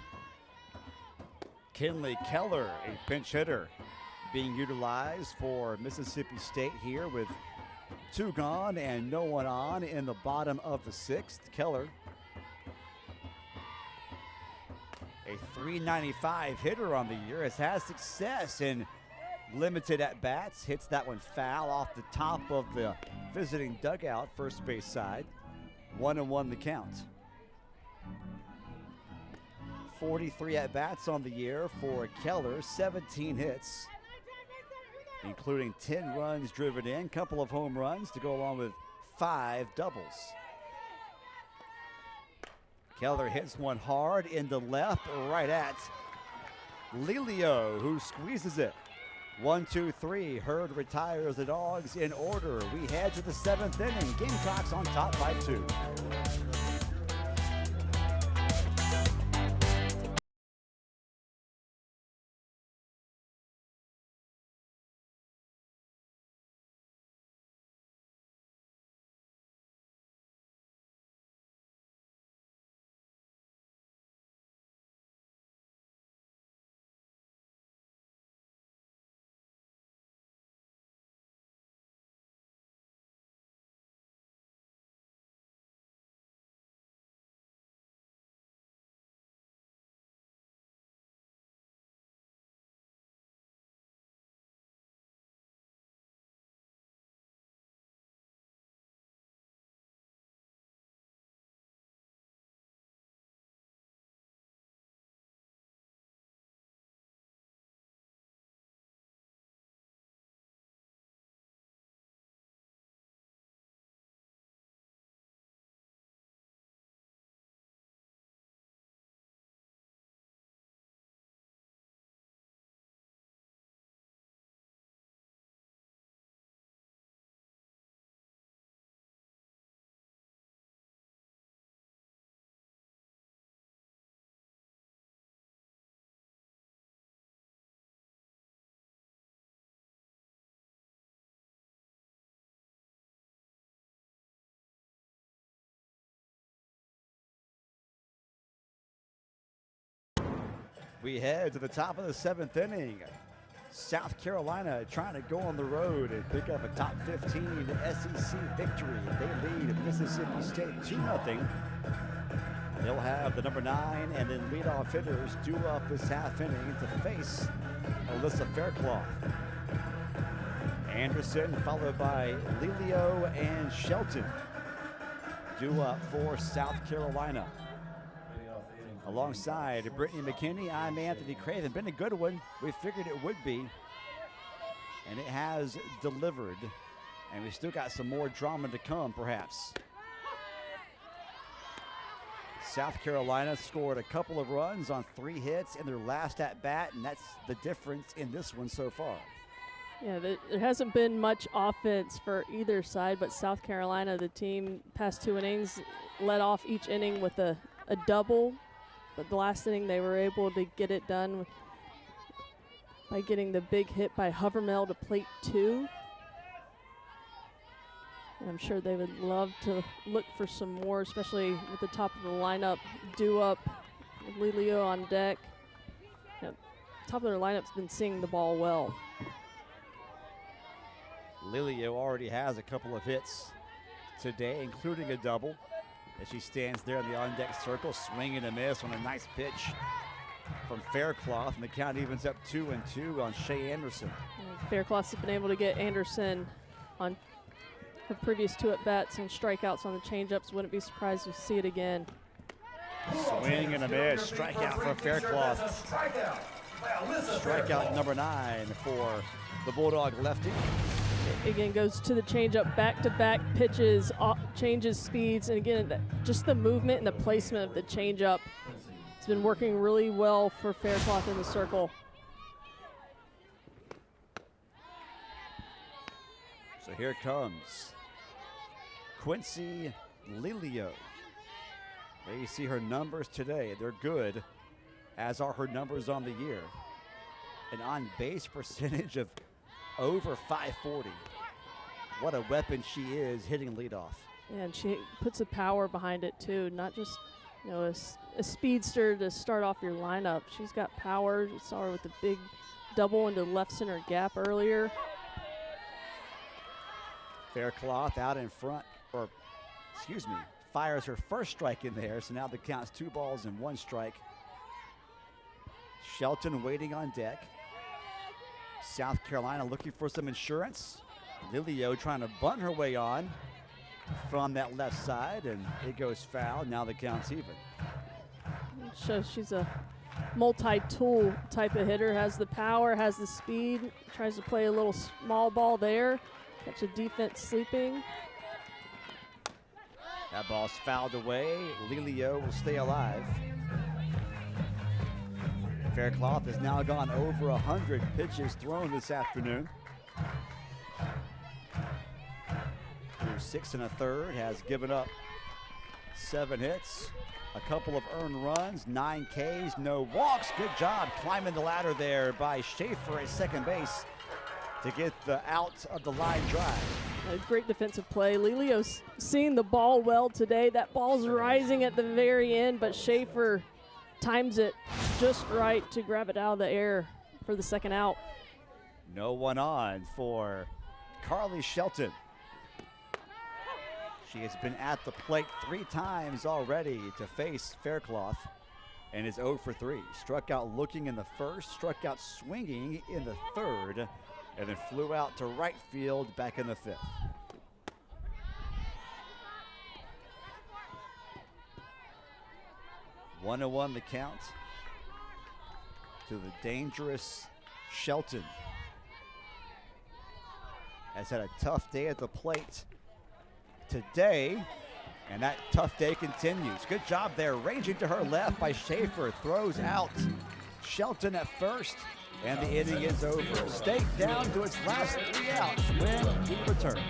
Kinley Keller, a pinch hitter, being utilized for Mississippi State here with 2 gone and no one on in the bottom of the 6th. Keller, a .395 hitter on the year, has had success in limited at-bats. Hits that one foul off the top of the visiting dugout, first base side. 1-1 the count. 43 at-bats on the year for Keller, 17 hits, including 10 runs driven in, couple of home runs to go along with 5 doubles. Keller hits one hard into left, right at Lilio, who squeezes it. 1-2-3, Hurd retires the Dogs in order. We head to the 7th inning. Gamecocks on top by 2. We head to the top of the 7th inning. South Carolina trying to go on the road and pick up a top 15 SEC victory. They lead Mississippi State 2-0. They'll have the number 9 and then leadoff hitters due up this half inning to face Alyssa Faircloth. Anderson followed by Lelio and Shelton due up for South Carolina. Alongside Brittany McKinney, I'm Anthony Craven. Been a good one. We figured it would be. And it has delivered. And we still got some more drama to come, perhaps. South Carolina scored a couple of runs on 3 hits in their last at-bat, and that's the difference in this one so far. Yeah, there hasn't been much offense for either side, but South Carolina, the team, past 2 innings, led off each inning with a double. But the last inning, they were able to get it done by getting the big hit by Hovermel to plate 2. And I'm sure they would love to look for some more, especially with the top of the lineup due up with Lelio on deck. Top of their lineup's been seeing the ball well. Lelio already has a couple of hits today, including a double. As she stands there in the on-deck circle, swing and a miss on a nice pitch from Faircloth, and the count evens up 2-2 on Shea Anderson. Faircloth's been able to get Anderson on her previous 2 at-bats and strikeouts on the changeups. Wouldn't be surprised to see it again. Swing and a miss, strikeout for Faircloth. Strikeout number 9 for the Bulldog lefty. Again, goes to the changeup, back-to-back pitches, changes speeds, and again, just the movement and the placement of the changeup. It's been working really well for Faircloth in the circle. So here comes Quincy Lelio. There you see her numbers today. They're good, as are her numbers on the year. An on-base percentage of over 540. What a weapon she is hitting leadoff. Yeah, and she puts the power behind it too, not just a speedster to start off your lineup. She's got power. You saw her with the big double into left center gap earlier. Faircloth out in front, or excuse me, fires her first strike in there, so now the count's 2 balls and 1 strike. Shelton waiting on deck. South Carolina looking for some insurance. Lelio trying to bunt her way on from that left side, and it goes foul. Now the count's even. So she's a multi-tool type of hitter, has the power, has the speed, tries to play a little small ball there, catch a defense sleeping. That ball's fouled away. Lelio will stay alive. Faircloth has now gone over 100 pitches thrown this afternoon. Through 6 1/3, has given up 7 hits, a couple of earned runs, 9 Ks, no walks. Good job climbing the ladder there by Schaefer at second base to get the out of the line drive. A great defensive play. Lelio's seeing the ball well today. That ball's rising at the very end, but Schaefer times it just right to grab it out of the air for the second out. No one on for Carly Shelton. She has been at the plate 3 times already to face Faircloth and is 0 for 3. Struck out looking in the first, struck out swinging in the third, and then flew out to right field back in the 5th. One and 1 the count to the dangerous Shelton. Has had a tough day at the plate today, and that tough day continues. Good job there, ranging to her left by Schaefer, throws out Shelton at first, and the inning is over. State down to its last 3 outs when we return.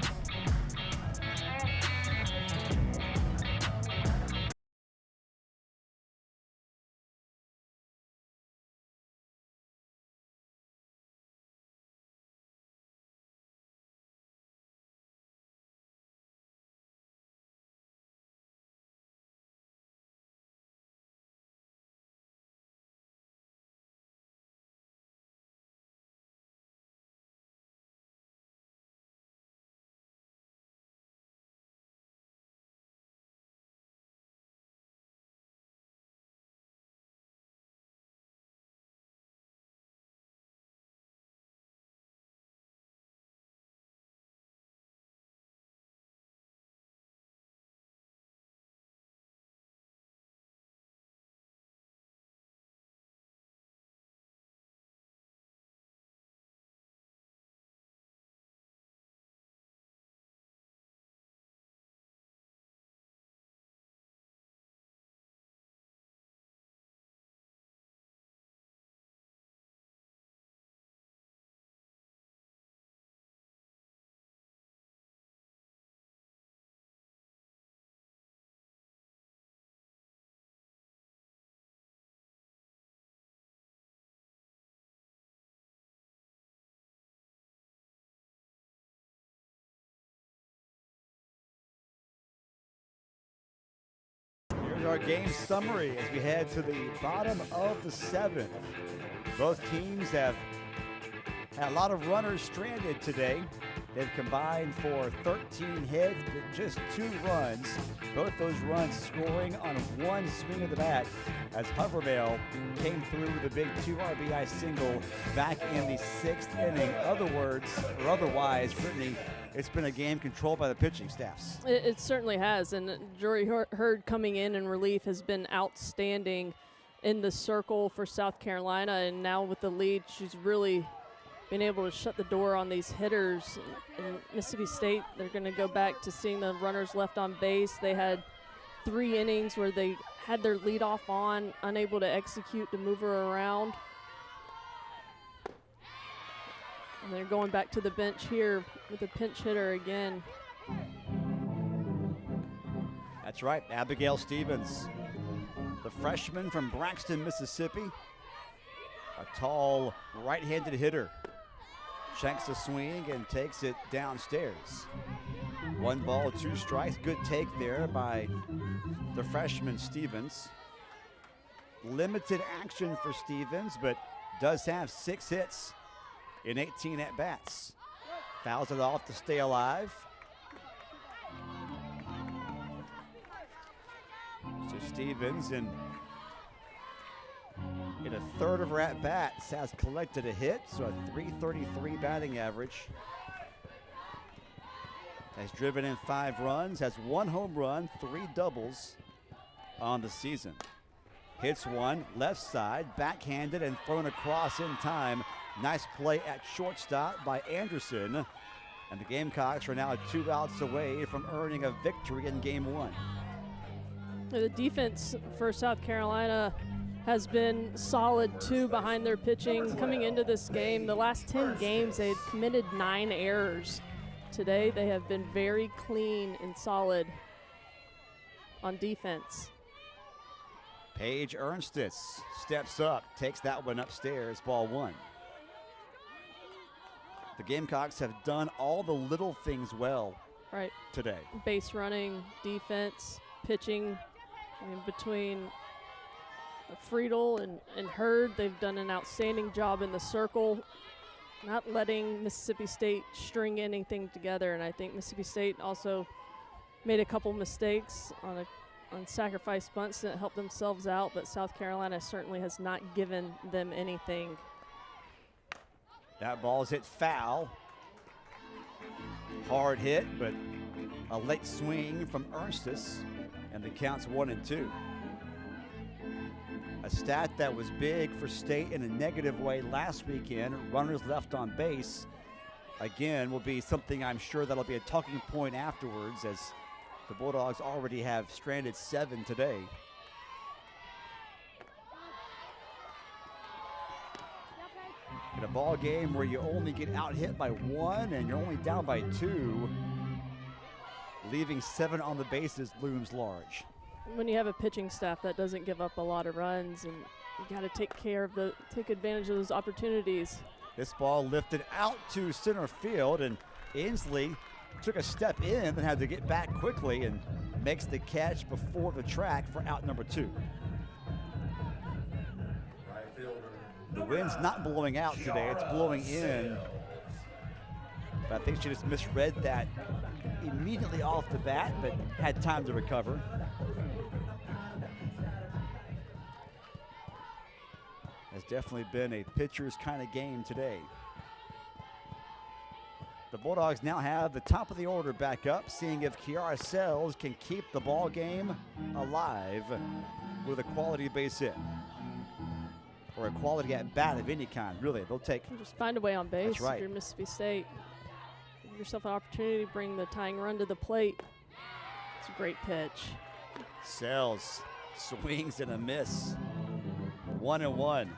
our game summary as we head to the bottom of the 7th. Both teams have had a lot of runners stranded today. They've combined for 13 hits, but just 2 runs. Both those runs scoring on one swing of the bat as Hovermail came through with a big 2 RBI single back in the 6th inning. Otherwise, Brittany, it's been a game controlled by the pitching staffs. It certainly has, and Jory Hurd coming in relief has been outstanding in the circle for South Carolina, and now with the lead, she's really been able to shut the door on these hitters. In Mississippi State, they're going to go back to seeing the runners left on base. They had 3 innings where they had their leadoff on, unable to execute to move her around. And they're going back to the bench here with a pinch hitter again. That's right, Abigail Stevens, the freshman from Braxton, Mississippi. A tall right-handed hitter. Checks a swing and takes it downstairs. 1 ball, 2 strikes. Good take there by the freshman Stevens. Limited action for Stevens, but does have 6 hits in 18 at-bats. Fouls it off to stay alive. So Stevens in a third of her at-bats has collected a hit, so a .333 batting average. Has driven in 5 runs, has 1 home run, 3 doubles on the season. Hits 1, left side, backhanded and thrown across in time. Nice play at shortstop by Anderson. And the Gamecocks are now 2 outs away from earning a victory in Game 1. The defense for South Carolina has been solid too behind their pitching coming into this game. The last 10 games, they had committed 9 errors. Today, they have been very clean and solid on defense. Paige Ernstis steps up, takes that one upstairs, ball 1. The Gamecocks have done all the little things well today. Base running, defense, pitching. Between Friedel and Hurd, they've done an outstanding job in the circle, not letting Mississippi State string anything together. And I think Mississippi State also made a couple mistakes on sacrifice bunts that helped themselves out, but South Carolina certainly has not given them anything. That ball's hit foul. Hard hit, but a late swing from Ernstis, and the count's 1-2. A stat that was big for State in a negative way last weekend, runners left on base, again will be something I'm sure that'll be a talking point afterwards, as the Bulldogs already have stranded 7 today. In a ball game where you only get out hit by 1 and you're only down by 2, leaving 7 on the bases looms large. When you have a pitching staff that doesn't give up a lot of runs, and you got to take advantage of those opportunities. This ball lifted out to center field, and Inslee took a step in and had to get back quickly and makes the catch before the track for out number 2. The wind's not blowing out today, it's blowing in. But I think she just misread that immediately off the bat, but had time to recover. Has definitely been a pitcher's kind of game today. The Bulldogs now have the top of the order back up, seeing if Kiara Sells can keep the ball game alive with a quality base hit. Or a quality at bat of any kind, really. They'll take. Just find a way on base. That's right. If you're Mississippi State, give yourself an opportunity to bring the tying run to the plate. It's a great pitch. Sells swings and a miss. 1-1.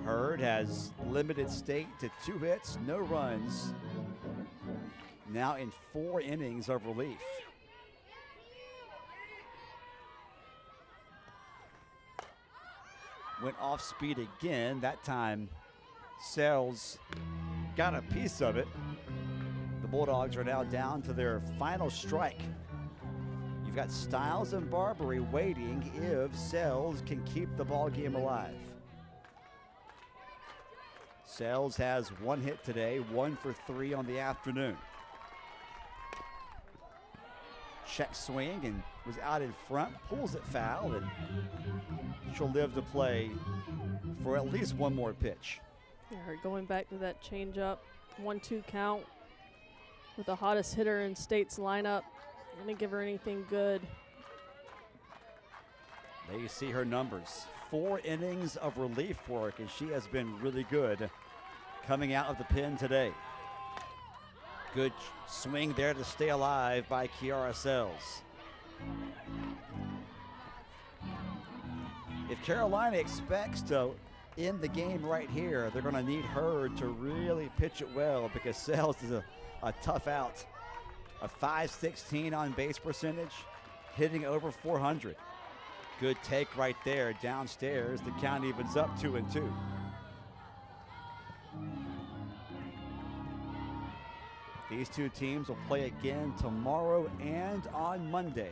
Hurd has limited State to 2 hits, no runs. Now in 4 innings of relief. Went off speed again. That time, Sells got a piece of it. The Bulldogs are now down to their final strike. You've You've got Styles and Barbary waiting if Sells can keep the ball game alive. Sells has 1 hit today, 1 for 3 on the afternoon. Check swing and was out in front, pulls it foul, and she'll live to play for at least one more pitch. Yeah, her going back to that changeup, 1-2 count with the hottest hitter in State's lineup. Gonna give her anything good. There you see her numbers. 4 innings of relief work, and she has been really good coming out of the pen today. Good swing there to stay alive by Kiara Sells. If Carolina expects to end the game right here, they're going to need her to really pitch it well, because Sells is a tough out. A .516 on base percentage, hitting over 400. Good take right there downstairs. The count evens up 2-2. These two teams will play again tomorrow and on Monday.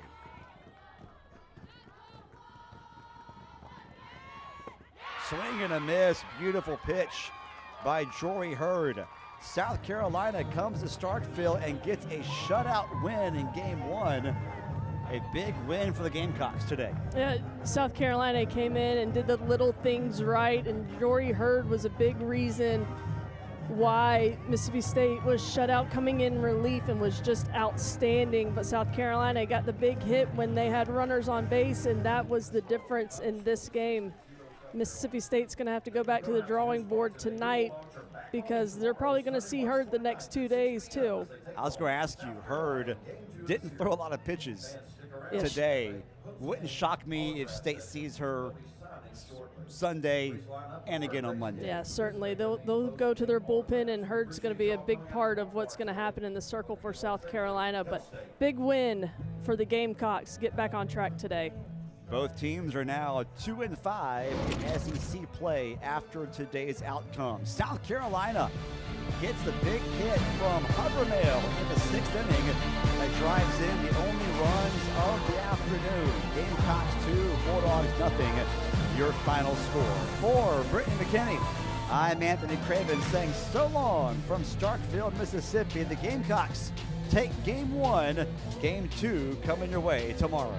Swing and a miss. Beautiful pitch by Jory Hurd. South Carolina comes to Starkville and gets a shutout win in Game 1. A big win for the Gamecocks today. Yeah, South Carolina came in and did the little things right, and Jory Hurd was a big reason why Mississippi State was shut out, coming in relief and was just outstanding. But South Carolina got the big hit when they had runners on base, and that was the difference in this game. Mississippi State's going to have to go back to the drawing board tonight, because they're probably going to see Hurd the next 2 days too. I was going to ask you, Hurd didn't throw a lot of pitches today. Wouldn't shock me if State sees her Sunday and again on Monday. Yeah, certainly. They'll go to their bullpen, and Hurd's going to be a big part of what's going to happen in the circle for South Carolina. But big win for the Gamecocks. Get back on track today. Both teams are now 2-5 in SEC play after today's outcome. South Carolina gets the big hit from Havermail in the 6th inning that drives in the only runs of the afternoon. Gamecocks 2, Bulldogs nothing. Your final score. For Brittany McKinney, I'm Anthony Craven saying so long from Starkville, Mississippi. The Gamecocks take Game 1, Game 2 coming your way tomorrow.